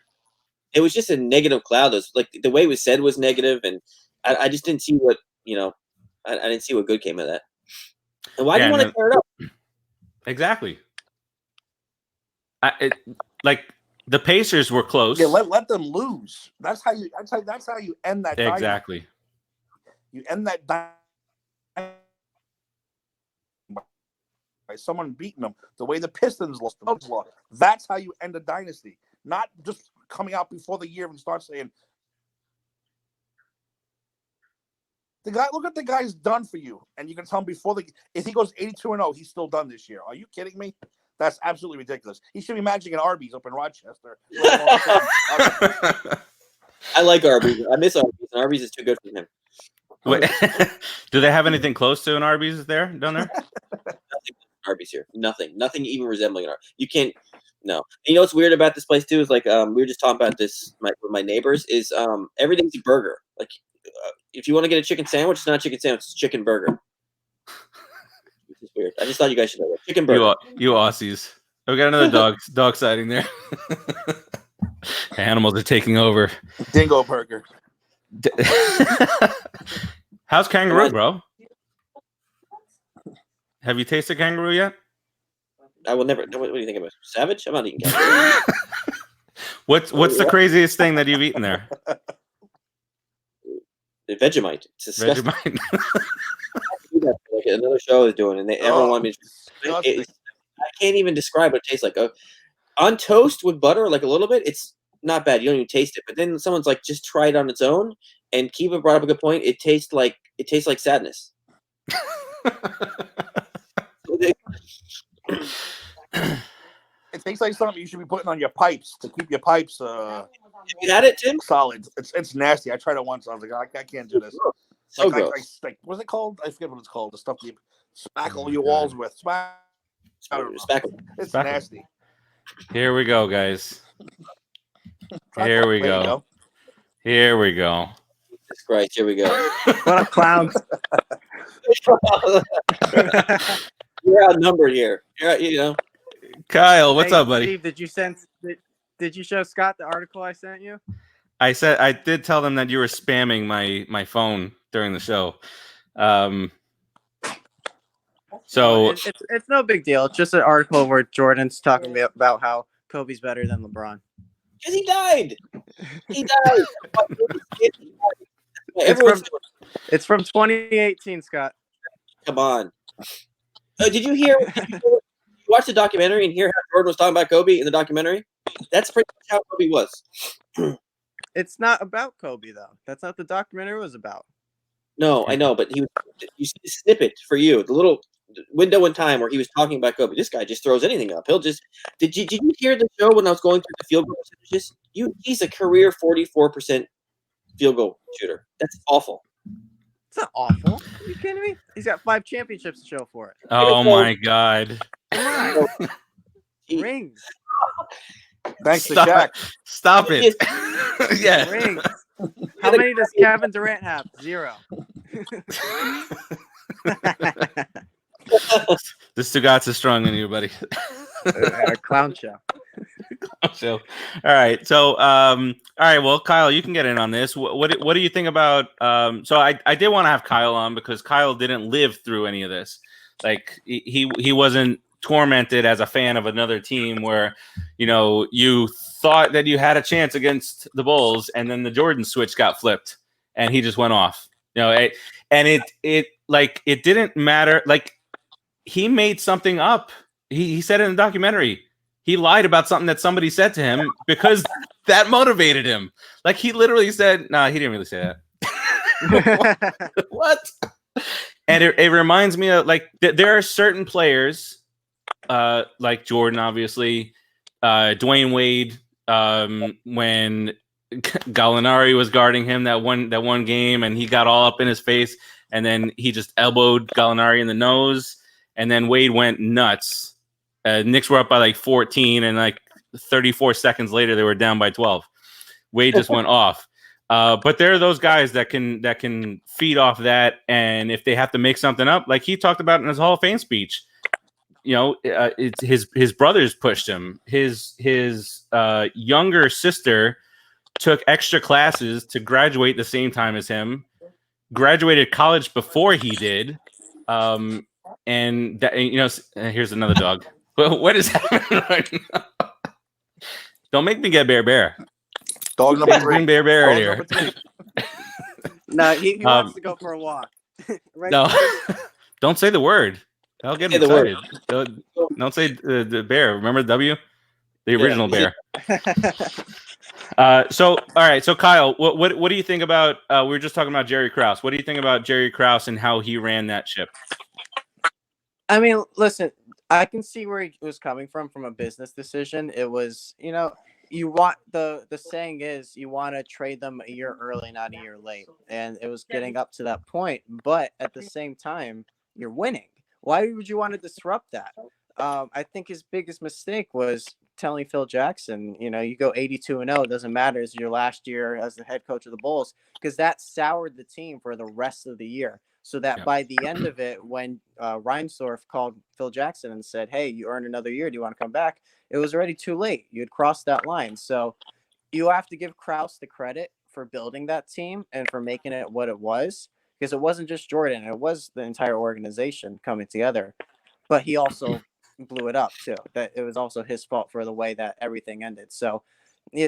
It was just a negative cloud. It was like the way it was said was negative, and I just didn't see what I didn't see what good came of that. And why do you want to tear it up? Exactly. The Pacers were close. Yeah, let them lose. That's how you end that. Exactly. You end that by someone beating them the way the Pistons lost. That's how you end a dynasty. Not just coming out before the year and start saying, look at the guy's done for you, and you can tell him if he goes 82-0, he's still done this year. Are you kidding me? That's absolutely ridiculous. He should be managing an Arby's up in Rochester. I like Arby's. I miss Arby's, and Arby's is too good for him. Wait, do they have anything close to an Arby's down there? Nothing Arby's here. Nothing even resembling an Arby's. You can't. No. And what's weird about this place too is like we were just talking about this with my neighbors. Is everything's a burger. Like if you want to get a chicken sandwich, it's not a chicken sandwich. It's a chicken burger. It's weird. I just thought you guys should know that. Chicken burger. You Aussies. We got another dog sighting there. Animals are taking over. Dingo burger. How's kangaroo, bro? Have you tasted kangaroo yet? I will never. What do you think about it? Savage? I'm not eating kangaroo. What's the craziest thing that you've eaten there? The Vegemite. It's disgusting. Vegemite. Like another show is doing, and everyone wanted me to. I can't even describe what it tastes like. On toast with butter, like a little bit, it's not bad. You don't even taste it. But then someone's like, just try it on its own. And Kiva brought up a good point. It tastes like sadness. It tastes like something you should be putting on your pipes to keep your pipes. You had it, Tim? Solid. It's nasty. I tried it once. I was like, I can't do this. So gross. What's it called? I forget what it's called. The stuff you spackle your walls with. Spackle. It's nasty. Here we go, guys. Here we go. Here we go. Jesus Christ, here we go. What up, clowns? You're outnumbered here. Kyle, what's up, buddy? Steve, did you show Scott the article I sent you? I did tell them that you were spamming my phone during the show. So it's no big deal. It's just an article where Jordan's talking about how Kobe's better than LeBron. Because he died. He died. It's from 2018, Scott. Come on. Did you hear? Watch the documentary and hear how Jordan was talking about Kobe in the documentary? That's pretty much how Kobe was. It's not about Kobe, though. That's not what the documentary was about. No, I know, but you see the snippet for you, the little window in time where he was talking about Kobe. This guy just throws anything up. He'll just. Did you hear the show when I was going through the field goal percentages? He's a career 44% field goal shooter. That's awful. It's not awful. Are you kidding me? He's got 5 championships to show for it. Oh my God. Rings. Thanks to Shaq. Stop it. Yeah. Rings. How many does Kevin Durant have? 0. The Stugats is strong in you, buddy. Clown show. All right. So, all right. Well, Kyle, you can get in on this. What do you think about? So I did want to have Kyle on because Kyle didn't live through any of this. Like he wasn't tormented as a fan of another team where, you thought that you had a chance against the Bulls, and then the Jordan switch got flipped, and he just went off. It didn't matter. Like, he made something up. He said it in the documentary. He lied about something that somebody said to him because that motivated him. Like, he literally said, "No, he didn't really say that." What? And it reminds me of, like, there are certain players, like Jordan, obviously, Dwayne Wade, when Gallinari was guarding him that one game, and he got all up in his face, and then he just elbowed Gallinari in the nose, and then Wade went nuts. Knicks were up by like 14, and like 34 seconds later, they were down by 12. Wade just went off. But there are those guys that can feed off that, and if they have to make something up, like he talked about in his Hall of Fame speech, it's his brothers pushed him. His younger sister took extra classes to graduate the same time as him, graduated college before he did, and that, here's another dog. What is happening right now? Don't make me get Bear. Dog number 3. Bring Bear in here. No, he wants to go for a walk. Right. No, don't say the word. I'll get him excited. Don't say the Bear. Remember the W? The original Bear. So, all right. So, Kyle, what do you think about? We were just talking about Jerry Krause. What do you think about Jerry Krause and how he ran that ship? I mean, listen, I can see where he was coming from a business decision. It was, you want the saying is you want to trade them a year early, not a year late. And it was getting up to that point. But at the same time, you're winning. Why would you want to disrupt that? I think his biggest mistake was telling Phil Jackson, you go 82-0, it doesn't matter. It's your last year as the head coach of the Bulls, because that soured the team for the rest of the year. So that by the end of it, when Reinsdorf called Phil Jackson and said, "Hey, you earned another year. Do you want to come back?" It was already too late. You had crossed that line. So you have to give Krause the credit for building that team and for making it what it was, because it wasn't just Jordan. It was the entire organization coming together. But he also blew it up, too. That it was also his fault for the way that everything ended. So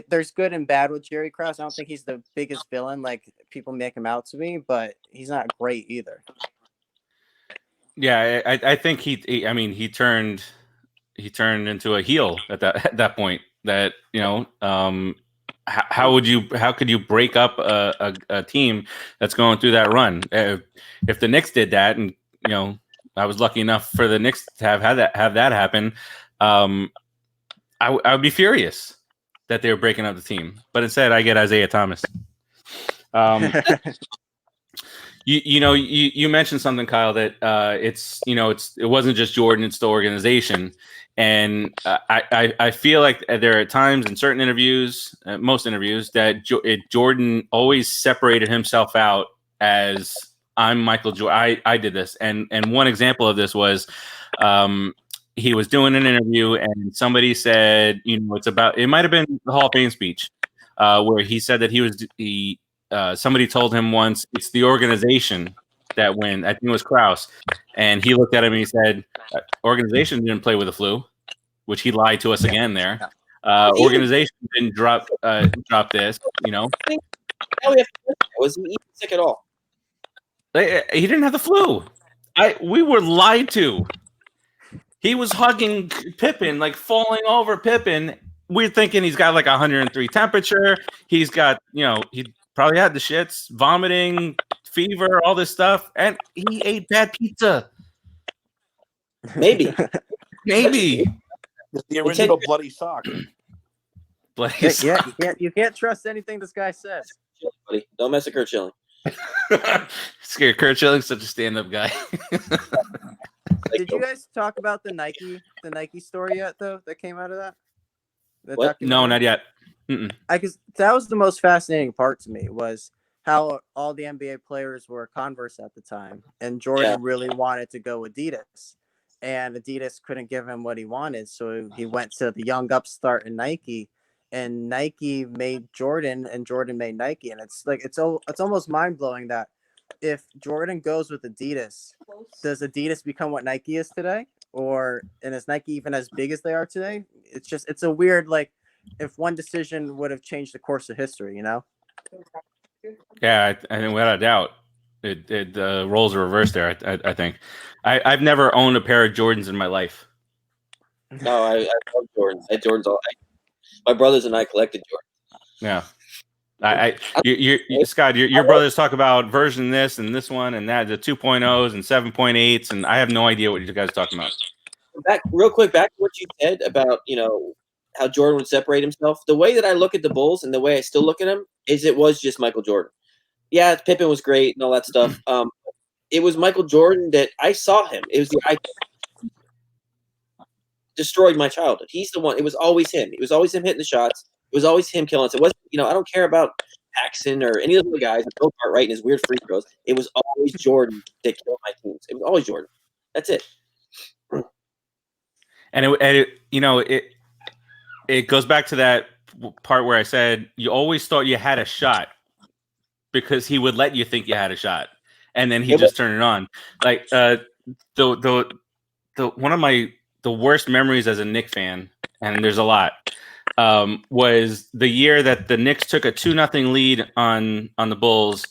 there's good and bad with Jerry Krause. I don't think he's the biggest villain like people make him out to be, but he's not great either. Yeah, I think he turned into a heel at that point. That how could you break up a team that's going through that run? If the Knicks did that, and I was lucky enough for the Knicks to have that happen, I would be furious that they were breaking up the team. But instead, I get Isaiah Thomas. You mentioned something, Kyle, that it wasn't just Jordan, it's the organization. And I feel like there are times in certain interviews, most interviews, that Jordan always separated himself out as, I'm Michael Jordan. I did this. And one example of this was he was doing an interview and somebody said, it might have been the Hall of Fame speech where he said that somebody told him once, it's the organization that win. I think it was Krause. And he looked at him and he said, organization didn't play with the flu, which he lied to us again there. Organization didn't drop this, Wasn't even sick at all. He didn't have the flu. We were lied to. He was hugging Pippen, like falling over Pippen. We're thinking he's got like 103 temperature. He's got, he probably had the shits, vomiting, fever, all this stuff, and he ate bad pizza. Maybe. The original bloody sock. Bloody sock. Yeah, you can't trust anything this guy says. Buddy. Don't mess with Kurt Schilling. Scared Kurt Schilling's such a stand-up guy. Did you guys talk about the Nike story yet, though, that came out of that? What? No, not yet. Because that was the most fascinating part to me, was how all the NBA players were Converse at the time, and Jordan really wanted to go Adidas, and Adidas couldn't give him what he wanted, so he went to the young upstart in Nike, and Nike made Jordan, and Jordan made Nike, and it's like it's almost mind blowing that if Jordan goes with Adidas, does Adidas become what Nike is today? and is Nike even as big as they are today? It's a weird, like, if one decision would have changed the course of history, you know? Yeah, I think without a doubt, the roles are reversed there. I think I've never owned a pair of Jordans in my life. No, I love Jordans. I had Jordans my brothers and I collected Jordans. Yeah. Scott, your brothers talk about version this and this one and that, the 2.0s and 7.8s, and I have no idea what you guys are talking about. Back to what you said about, how Jordan would separate himself. The way that I look at the Bulls and the way I still look at him is it was just Michael Jordan. Yeah, Pippen was great and all that stuff. It was Michael Jordan that I saw him. It was I destroyed my childhood. He's the one. It was always him. It was always him hitting the shots. It was always him killing us. It wasn't, I don't care about Paxson or any of the guys, Bill Cartwright and his weird free throws. It was always Jordan that killed my teams. It was always Jordan. That's it. And it goes back to that part where I said you always thought you had a shot because he would let you think you had a shot, and then he just turned it on. Like the one of the worst memories as a Knicks fan, and there's a lot, was the year that the Knicks took a 2-0 lead on the Bulls,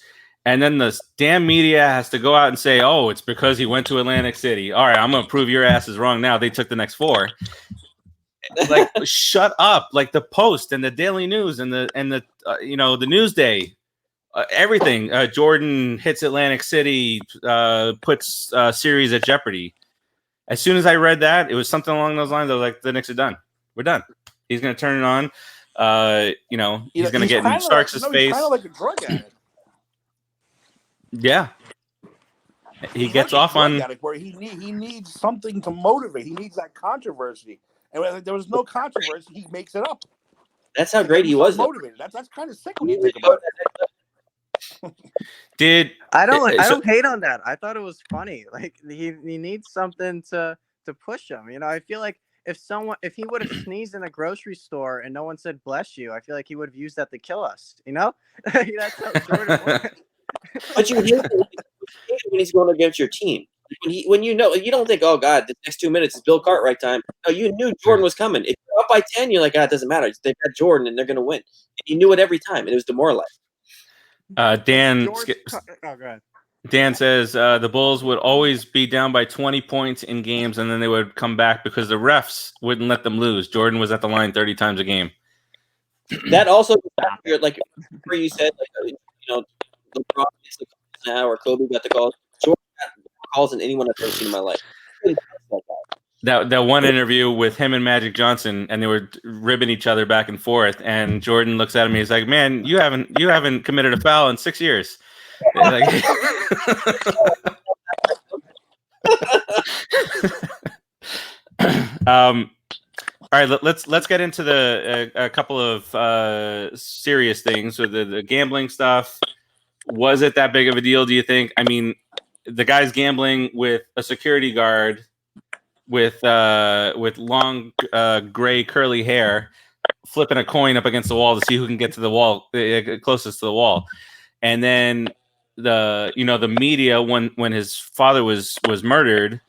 and then the damn media has to go out and say, "Oh, it's because he went to Atlantic City." All right, I'm gonna prove your ass is wrong. Now they took the next 4. Like, shut up! Like the Post and the Daily News and the the Newsday, everything. Jordan hits Atlantic City, puts series at jeopardy. As soon as I read that, it was something along those lines. I was like, the Knicks are done. We're done. He's going to turn it on. He's going to get in Starks' face. He's kind of like a drug addict. Yeah. He gets off on where he needs something to motivate. He needs that controversy. And when there was no controversy, he makes it up. That's how great he was. Motivated. That's kind of sick when you think about it. I don't hate on that. I thought it was funny. Like he needs something to push him. I feel like if he would have sneezed in a grocery store and no one said bless you, I feel like he would have used that to kill us. That's how Jordan was. But you hate it when he's going against your team. When you don't think, oh God, the next 2 minutes is Bill Cartwright time. No, you knew Jordan was coming. If you're up by 10, you're like, it doesn't matter. They've got Jordan and they're going to win. And you knew it every time, and it was demoralizing. Dan go ahead. Dan says the Bulls would always be down by 20 points in games, and then they would come back because the refs wouldn't let them lose. Jordan was at the line 30 times a game. That also, like where you said, LeBron gets the calls now, or Kobe got the calls. Jordan got more calls than anyone I've ever seen in my life. That one interview with him and Magic Johnson, and they were ribbing each other back and forth. And Jordan looks at him, he's like, "Man, you haven't committed a foul in 6 years." Like, all right, let's get into a couple of serious things. So the gambling stuff, was it that big of a deal, do you think? I mean, the guy's gambling with a security guard with long gray curly hair, flipping a coin up against the wall to see who can get to the wall closest to the wall. And then the media, when his father was murdered,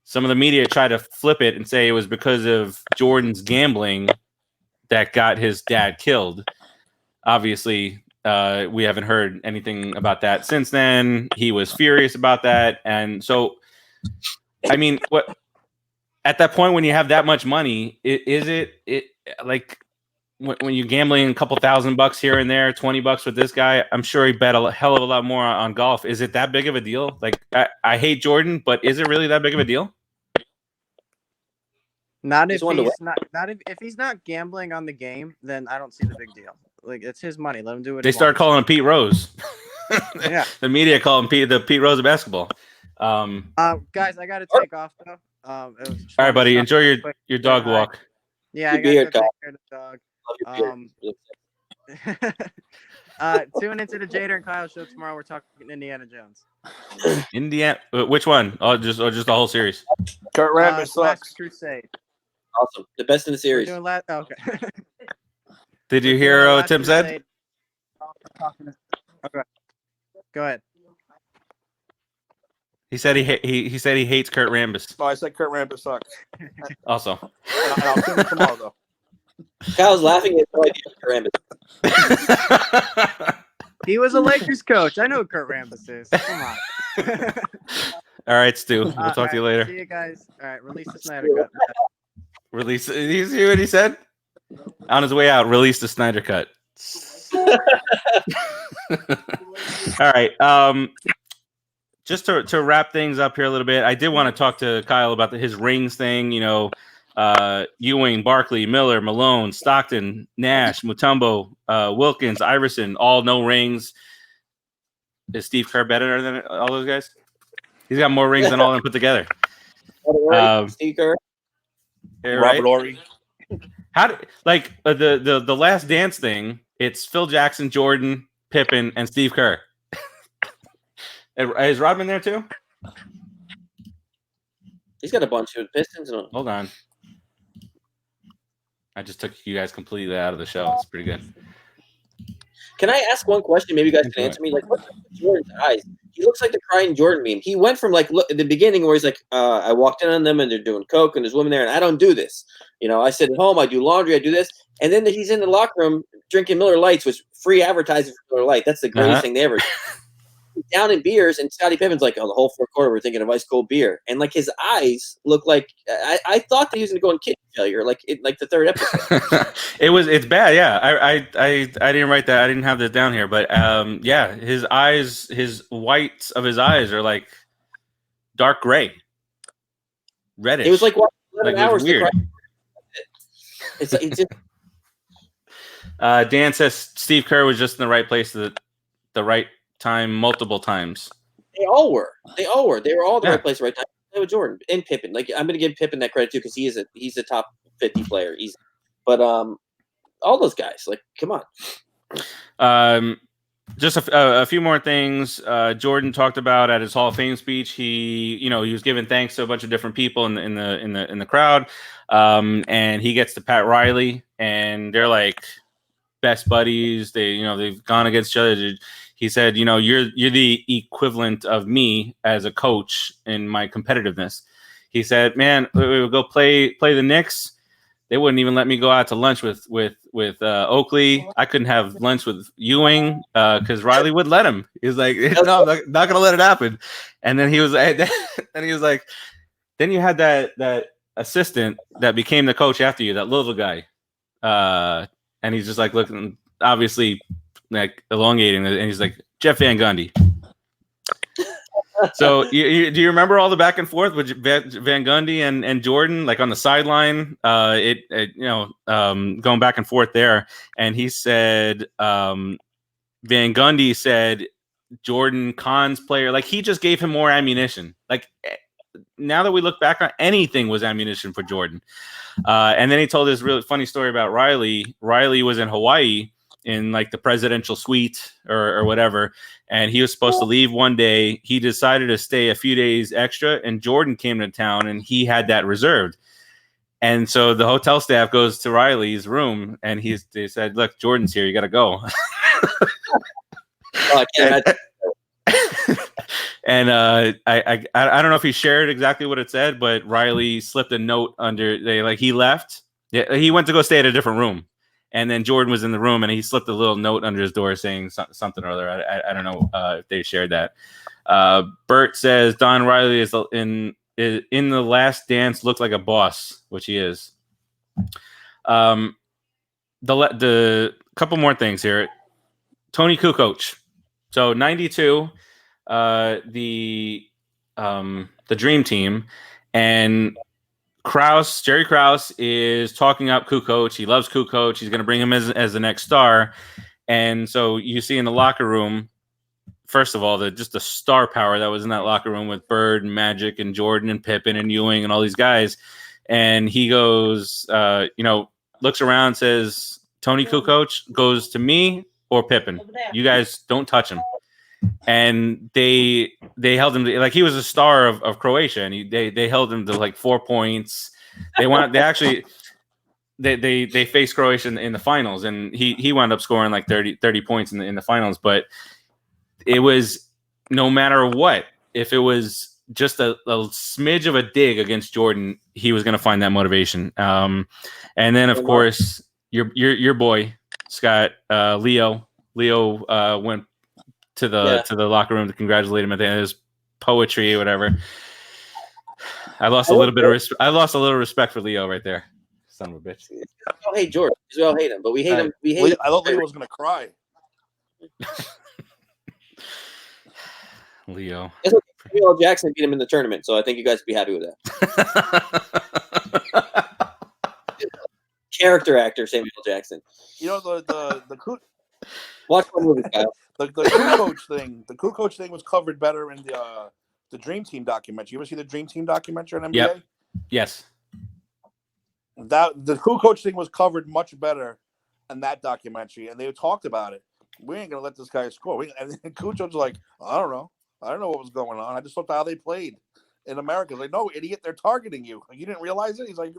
some of the media tried to flip it and say it was because of Jordan's gambling that got his dad killed. Obviously, we haven't heard anything about that since then. He was furious about that. And so, I mean, what at that point when you have that much money, is it like when you're gambling a couple $1,000 here and there, $20 with this guy? I'm sure he bet a hell of a lot more on golf. Is it that big of a deal? Like, I hate Jordan, but is it really that big of a deal? Not if he's not gambling on the game, then I don't see the big deal. Like, it's his money. Let him do it. They start calling him Pete Rose. Yeah, the media call him the Pete Rose of basketball. Guys, I got to take off though. All right, buddy. Enjoy your dog walk. Yeah, I got to go take care of the dog. Tune into the Jader and Kyle show tomorrow. We're talking Indiana Jones. Indiana, which one? Just the whole series. Kurt Rambis sucks. Crusade. Awesome, the best in the series. Okay. Did you hear what Tim said? Okay. Go ahead. He said he said he hates Kurt Rambis. Oh, I said Kurt Rambis sucks. Also, and I'll see him tomorrow though. Kyle's laughing at no idea Rambis. He was a Lakers coach. I know who Kurt Rambis is. Come on. All right, Stu. We'll talk to you later. See you guys. All right, release the Snyder Cut. Release. Did you see what he said? On his way out, release the Snyder Cut. All right. Just to wrap things up here a little bit, I did want to talk to Kyle about his rings thing. You know, Ewing, Barkley, Miller, Malone, Stockton, Nash, Mutombo, Wilkins, Iverson, all no rings. Is Steve Kerr better than all those guys? He's got more rings than all of them put together. Steve Kerr, Robert Horry. How did the Last Dance thing? It's Phil Jackson, Jordan, Pippen, and Steve Kerr. Is Rodman there too? He's got a bunch of Pistons. Hold on. I just took you guys completely out of the show. It's pretty good. Can I ask one question? Maybe you guys can answer me. Like, what's Jordan's eyes? He looks like the crying Jordan meme. He went from like look at the beginning where he's like, I walked in on them and they're doing coke and there's women there and I don't do this. You know, I sit at home, I do laundry, I do this, and then he's in the locker room drinking Miller Lights, which free advertising for Miller Lite. That's the greatest thing they ever. Down in beers, and Scottie Pippen's like, oh, the whole fourth quarter we're thinking of ice cold beer, and like his eyes look like I thought that he was going to go in kidney failure, like the third episode. It's bad, yeah. I didn't write that. I didn't have this down here, but yeah, his eyes, his whites of his eyes are like dark gray, reddish. It was like 11 hours. Weird. It's just. Dan says Steve Kerr was just in the right place at the right time multiple times. They all were. They were all in the right place at the right time. They were Jordan and Pippen. Like, I'm going to give Pippen that credit too because he's a top 50 player. But all those guys, like, come on. Just a few more things. Jordan talked about at his Hall of Fame speech. He was giving thanks to a bunch of different people in the crowd, and he gets to Pat Riley, and they're like best buddies. They've gone against each other. He said, you're the equivalent of me as a coach in my competitiveness. He said, man, we would go play the Knicks. They wouldn't even let me go out to lunch with Oakley. I couldn't have lunch with Ewing because Riley would let him. He was like, no, I'm not gonna let it happen. And then he was like, then you had that assistant that became the coach after you, that little guy. And he's just like looking, obviously like elongating, and he's like, Jeff Van Gundy. So do you remember all the back and forth with Van Gundy and Jordan, like on the sideline? Going back and forth there. And he said, Van Gundy said Jordan Kahn's player, like he just gave him more ammunition. Like now that we look back on, anything was ammunition for Jordan. And then he told this really funny story about Riley. Riley was in Hawaii in like the presidential suite or whatever. And he was supposed to leave one day. He decided to stay a few days extra, and Jordan came to town and he had that reserved. And so the hotel staff goes to Riley's room and they said, look, Jordan's here. You got to go. And I don't know if he shared exactly what it said, but Riley slipped a note under. He left. Yeah, he went to go stay at a different room, and then Jordan was in the room, and he slipped a little note under his door saying something or other. I don't know if they shared that. Bert says Don Riley is in the Last Dance looked like a boss, which he is. The couple more things here. Tony Kukoc. So 92. The Dream Team, and Jerry Krause is talking up Kukoc. He loves Kukoc. He's going to bring him as the next star. And so you see in the locker room, first of all, just the star power that was in that locker room with Bird and Magic and Jordan and Pippen and Ewing and all these guys. And he goes, looks around, says, Tony Kukoc goes to me or Pippen. You guys don't touch him. And they held him to, like he was a star of Croatia, and they held him to like 4 points. They faced Croatia in the finals, and he wound up scoring like 30 points in the finals. But it was no matter what, if it was just a smidge of a dig against Jordan, he was going to find that motivation. And then, of course, your boy Scott, Leo went to the locker room to congratulate him at the end of his poetry or whatever. I lost a little respect for Leo right there. Son of a bitch. We all hate Jordan. We all hate him, but we hate him. We hate him. I thought Leo was going to cry. Leo. Samuel Jackson beat him in the tournament, so I think you guys would be happy with that. Character actor Samuel Jackson. You know the watch one movie, Kyle. The crew coach thing was covered better in the Dream Team documentary. You ever see the Dream Team documentary on NBA? Yep. Yes. The crew coach thing was covered much better in that documentary, and they talked about it. We ain't gonna let this guy score. And Coach was like, I don't know what was going on. I just looked at how they played in America. Like, no, idiot, they're targeting you. Like, you didn't realize it? He's like,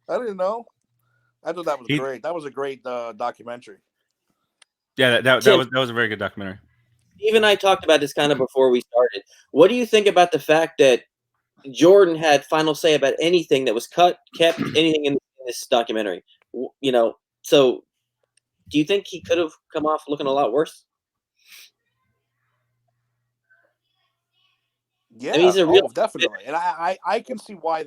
I didn't know. I thought that was great. That was a great documentary. Yeah, that was a very good documentary. Steve and I talked about this kind of before we started. What do you think about the fact that Jordan had final say about anything that was kept, anything in this documentary? You know, so do you think he could have come off looking a lot worse? Yeah, I mean, he's definitely, and I can see why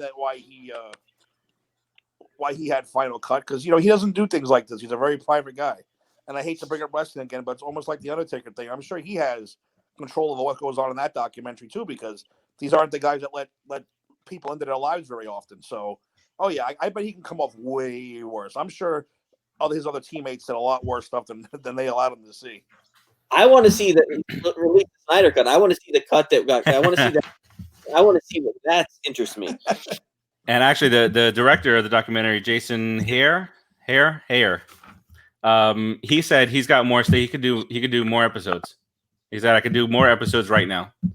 he had final cut, because he doesn't do things like this. He's a very private guy, and I hate to bring up wrestling again, but it's almost like the Undertaker thing. I'm sure he has control of what goes on in that documentary too, because these aren't the guys that let people into their lives very often. So, oh yeah, I bet he can come off way worse. I'm sure all his other teammates said a lot worse stuff than they allowed him to see. I want to see the release the Snyder cut. I want to see the cut that got. I want to see that. I want to see what that interests me. And actually, the director of the documentary, Jason Hare, he said he's got more. So he could do more episodes. He said I could do more episodes right now. We're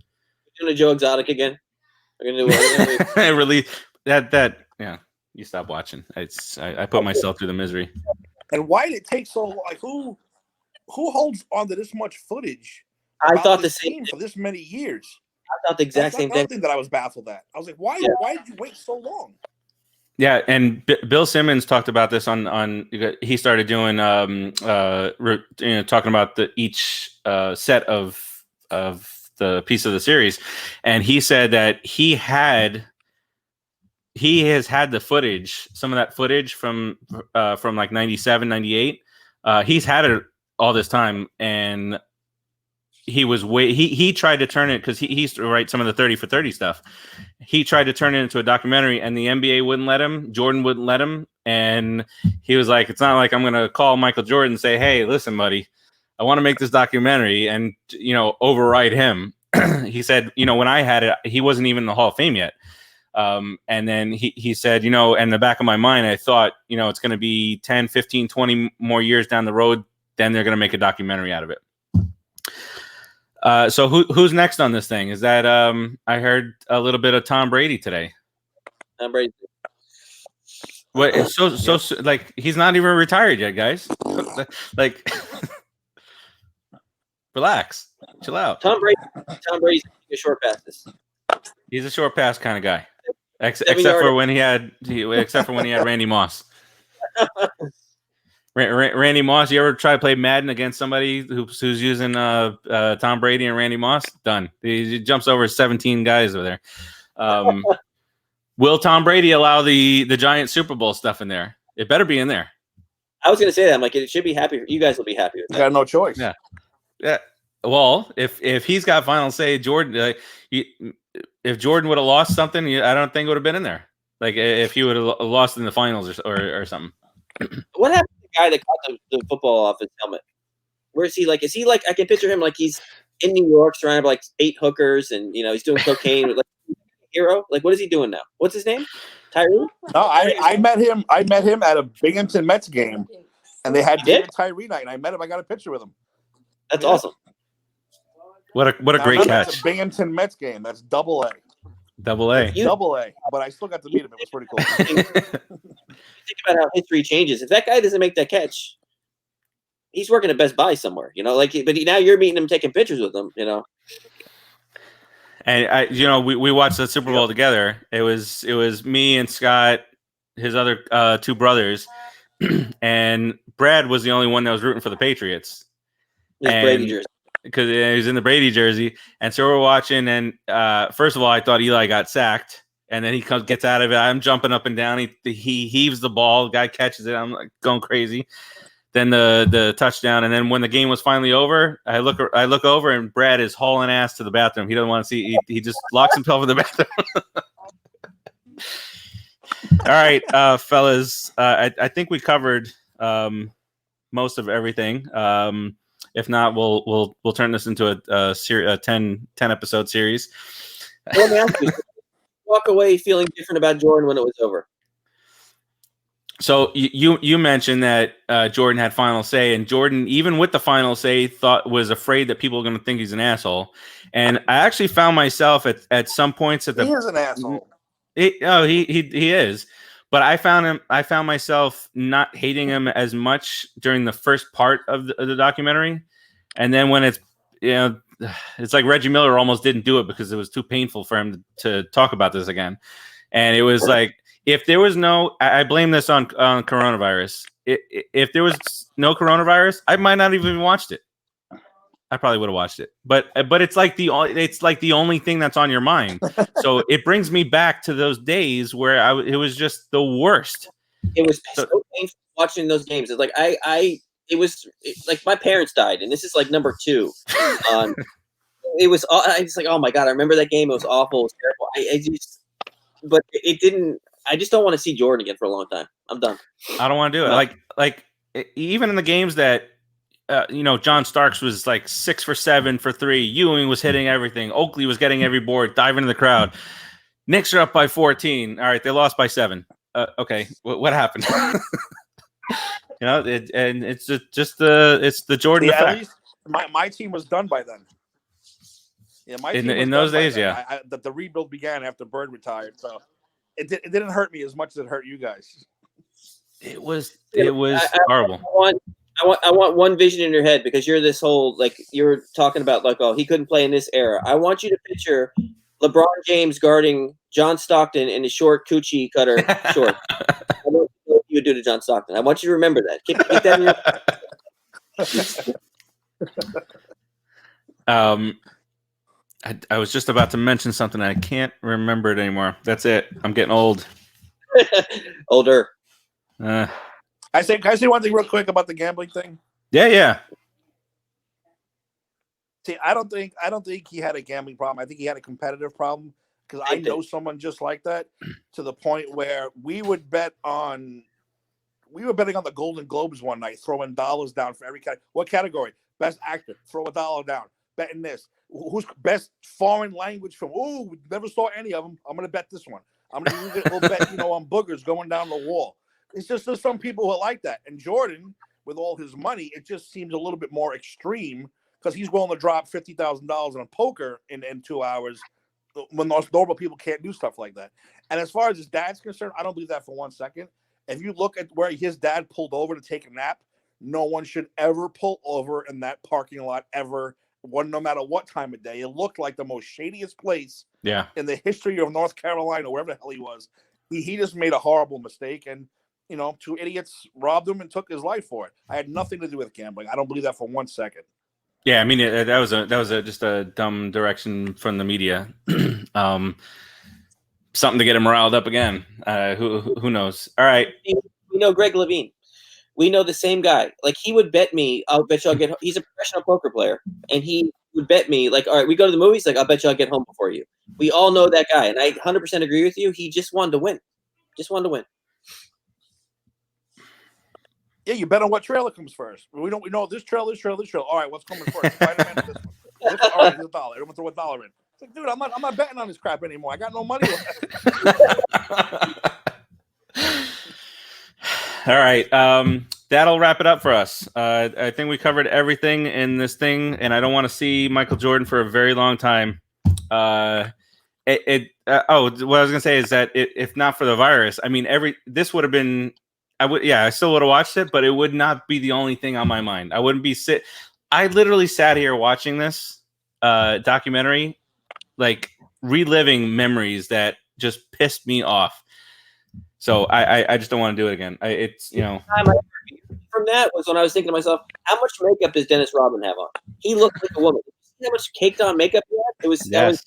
doing a Joe Exotic again. We're gonna do it. Really, that yeah. You stop watching. I put myself through the misery. And why did it take so long? Like who holds on to this much footage? I thought the same for this many years. I thought the exact same thing. That I was baffled at. I was like, why did you wait so long? Yeah, and Bill Simmons talked about this on he started doing talking about each set of the piece of the series, and he said that he has had the footage, some of that footage from like 97, 98. He's had it all this time, and he tried to turn it, because he used to write some of the 30 for 30 stuff. He tried to turn it into a documentary, and the NBA wouldn't let him. Jordan wouldn't let him, and he was like, "It's not like I'm going to call Michael Jordan and say, hey, listen, buddy, I want to make this documentary and override him." He said, when I had it, he wasn't even in the Hall of Fame yet. And then he said, in the back of my mind, I thought, it's going to be 10, 15, 20 more years down the road, then they're going to make a documentary out of it. So who's next on this thing? Is that I heard a little bit of Tom Brady today. Tom Brady. What? It's so like he's not even retired yet, guys. Like, relax, chill out. Tom Brady's a short passes. He's a short pass kind of guy, except for when he had Randy Moss. Randy Moss, you ever try to play Madden against somebody who's using Tom Brady and Randy Moss? Done. He jumps over 17 guys over there. Will Tom Brady allow the giant Super Bowl stuff in there? It better be in there. I was going to say that. I'm like, it should be happy. You guys will be happy with that. You got no choice. Yeah. Well, if he's got final say, Jordan. If Jordan would have lost something, I don't think it would have been in there. Like if he would have lost in the finals or something. What happened to the guy that caught the football off his helmet? Where is he? Like, is he like? I can picture him like he's in New York, surrounded by like 8 hookers, and he's doing cocaine with like a hero. Like, what is he doing now? What's his name? Tyree? No, I met him. I met him at a Binghamton Mets game, and they had David Tyree night, and I met him. I got a picture with him. That's awesome. What a great catch! That's a Binghamton Mets game. That's double A. Double A. But I still got to meet him. It was pretty cool. Think about how history changes. If that guy doesn't make that catch, he's working at Best Buy somewhere. Now you're meeting him, taking pictures with him. And we watched the Super Bowl together. It was me and Scott, his other two brothers, and Brad was the only one that was rooting for the Patriots. His Brady jersey. Because he was in the Brady jersey. And so we're watching, and first of all, I thought Eli got sacked. And then he gets out of it. I'm jumping up and down. He heaves the ball. The guy catches it. I'm like going crazy. Then the touchdown. And then when the game was finally over, I look over, and Brad is hauling ass to the bathroom. He doesn't want to see. He just locks himself in the bathroom. All right, fellas. I think we covered most of everything. If not, we'll turn this into a 10 episode series. Let me ask you, walk away feeling different about Jordan when it was over? So you mentioned that Jordan had final say, and Jordan, even with the final say, was afraid that people were going to think he's an asshole. And I actually found myself at some points he is an asshole. He is. But I found myself not hating him as much during the first part of the documentary, and then when it's like Reggie Miller almost didn't do it because it was too painful for him to talk about this again, and it was like if there was I blame this on coronavirus. If there was no coronavirus, I might not even watched it. I probably would have watched it, but it's like the only thing that's on your mind. So it brings me back to those days where it was just the worst. It was so painful watching those games. It's like it was like my parents died, and this is like number 2. It was. I was like, oh my god, I remember that game. It was awful. It was terrible. But it didn't. I just don't want to see Jordan again for a long time. I'm done. I don't want to do it. No. Like even in the games that. John Starks was like 6 for 7 for 3. Ewing was hitting everything. Oakley was getting every board, diving into the crowd. Knicks are up by 14. All right, they lost by 7. Okay, what happened? It's just the Jordan effect. At least my team was done by then. Yeah, my team in those days, the rebuild began after Bird retired, so it didn't hurt me as much as it hurt you guys. It was horrible. I want one vision in your head, because you're this whole, like, you're talking about, like, oh, he couldn't play in this era. I want you to picture LeBron James guarding John Stockton in his short coochie cutter shorts. I don't know what you would do to John Stockton. I want you to remember that. Keep that in your I was just about to mention something. I can't remember it anymore. That's it. I'm getting old. Older. Can I say one thing real quick about the gambling thing? Yeah. See, I don't think he had a gambling problem. I think he had a competitive problem, because I know someone just like that, to the point where we were betting on the Golden Globes one night, throwing dollars down for every category. What category? Best actor, throw $1 down. Betting this. Who's best foreign language film? Oh, we never saw any of them. I'm going to bet this one. We'll bet on boogers going down the wall. It's just there's some people who are like that. And Jordan, with all his money, it just seems a little bit more extreme, because he's willing to drop $50,000 on a poker in 2 hours when most normal people can't do stuff like that. And as far as his dad's concerned, I don't believe that for 1 second. If you look at where his dad pulled over to take a nap, no one should ever pull over in that parking lot ever, no matter what time of day. It looked like the most shadiest place in the history of North Carolina, wherever the hell he was. He just made a horrible mistake, and 2 idiots robbed him and took his life for it. I had nothing to do with gambling. I don't believe that for 1 second. Yeah, I mean that was just a dumb direction from the media. Something to get him riled up again. Who knows? All right. We know Greg Levine. We know the same guy. Like, he would bet me, I'll bet you I'll get home. He's a professional poker player, and he would bet me, like, all right, we go to the movies, like, I'll bet you I'll get home before you. We all know that guy, and I 100% agree with you. He just wanted to win. Yeah, you bet on what trailer comes first. We know this trailer. All right, what's coming first? Spider-Man or this one? All right, here's $1. Everyone throw $1 in. It's like, dude, I'm not betting on this crap anymore. I got no money left. All right. That'll wrap it up for us. I think we covered everything in this thing, and I don't want to see Michael Jordan for a very long time. What I was gonna say is that if not for the virus, I mean, this would have been. I still would have watched it, but it would not be the only thing on my mind. I wouldn't be I literally sat here watching this documentary like reliving memories that just pissed me off. So I just don't want to do it again. It's From that was when I was thinking to myself, how much makeup does Dennis Rodman have on? He looked like a woman. You see how much caked on makeup he had? It was yes.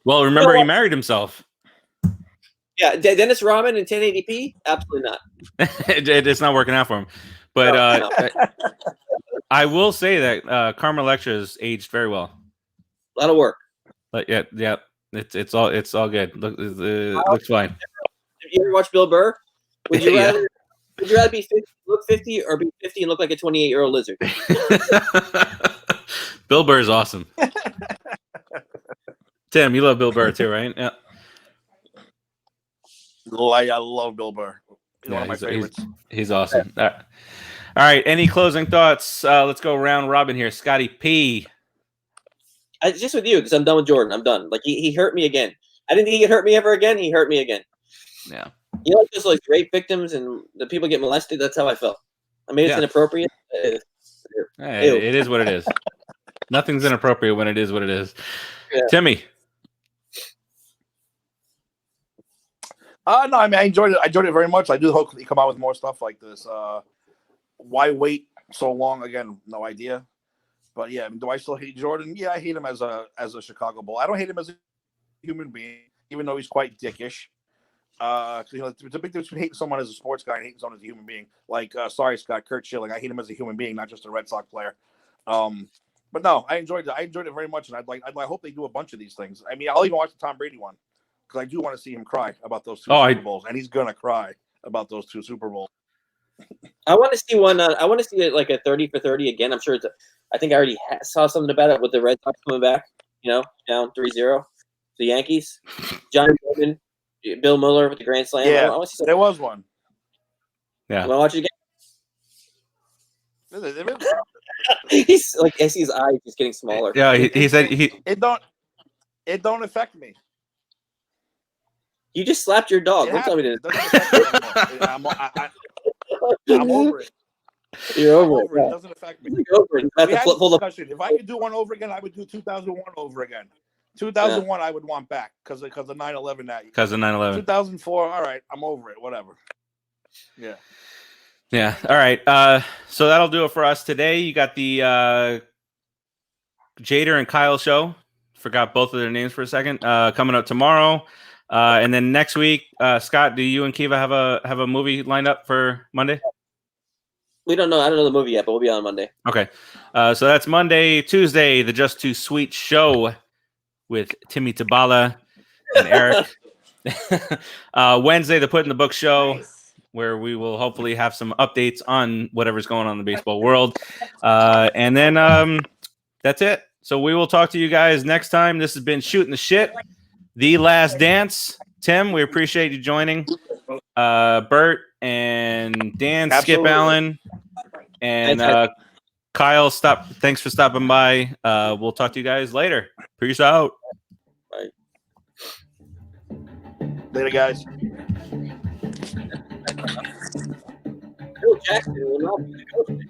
Well, remember he married himself. Yeah, Dennis Rodman in 1080p? Absolutely not. It's not working out for him. But No. I will say that Carmen Electra has aged very well. A lot of work. But yeah, it's all good. Looks fine. Have you ever watched Bill Burr? Would you rather be 50, look 50, or be 50 and look like a 28-year-old lizard? Bill Burr is awesome. Tim, you love Bill Burr too, right? Yeah. I love Bill Burr. He's one of my favorites. He's awesome. All right. Any closing thoughts? Let's go round robin here. Scotty P. Just with you, because I'm done with Jordan. I'm done. Like he hurt me again. I didn't think he could hurt me ever again. He hurt me again. Yeah. You know, just like rape victims and the people get molested. That's how I felt. I mean, it's inappropriate. It is what it is. Nothing's inappropriate when it is what it is. Yeah. Timmy. No, I mean I enjoyed it. I enjoyed it very much. I do hope he come out with more stuff like this. Why wait so long? Again, no idea. But yeah, do I still hate Jordan? Yeah, I hate him as a Chicago Bull. I don't hate him as a human being, even though he's quite dickish. You know, it's a big difference between hating someone as a sports guy and hating someone as a human being. Like, sorry, Scott, Kurt Schilling. I hate him as a human being, not just a Red Sox player. But no, I enjoyed it. I enjoyed it very much, and I hope they do a bunch of these things. I mean, I'll even watch the Tom Brady one because I do want to see him cry about those two Super Bowls, and he's gonna cry about those 2 Super Bowls. I want to see one. I want to see it like a 30 for 30 again. I'm sure I think I already saw something about it with the Red Sox coming back. You know, down 3-0, the Yankees. Johnny Goodman, Bill Mueller with the grand slam. Yeah, there was one. Yeah. You want to watch it again? He's like, I see his eyes just getting smaller. Yeah, he said it don't affect me. You just slapped your dog. Don't tell me to. I'm over it. You're over it. It doesn't affect me. You're over it. If I could do one over again, I would do 2001 over again. 2001, I would want back because of 9/11 that year. Because of 9/11. 2004, all right, I'm over it. Whatever. Yeah. Yeah. All right. So that'll do it for us today. You got the Jader and Kyle show. Forgot both of their names for a second. Coming up tomorrow. And then next week, Scott, do you and Kiva have a movie lined up for Monday? We don't know. I don't know the movie yet, but we'll be on Monday. Okay. So that's Monday, Tuesday, the Just Too Sweet show with Timmy Tabala and Eric. Wednesday, the Put in the Book show, where we will hopefully have some updates on whatever's going on in the baseball world. And then that's it. So we will talk to you guys next time. This has been Shooting the Shit, The Last Dance. Tim, we appreciate you joining. Bert and Dan, Absolutely. Skip Allen, and Kyle, thanks for stopping by. We'll talk to you guys later. Peace out. Bye. Later, guys. Bill Jackson will not be the coach.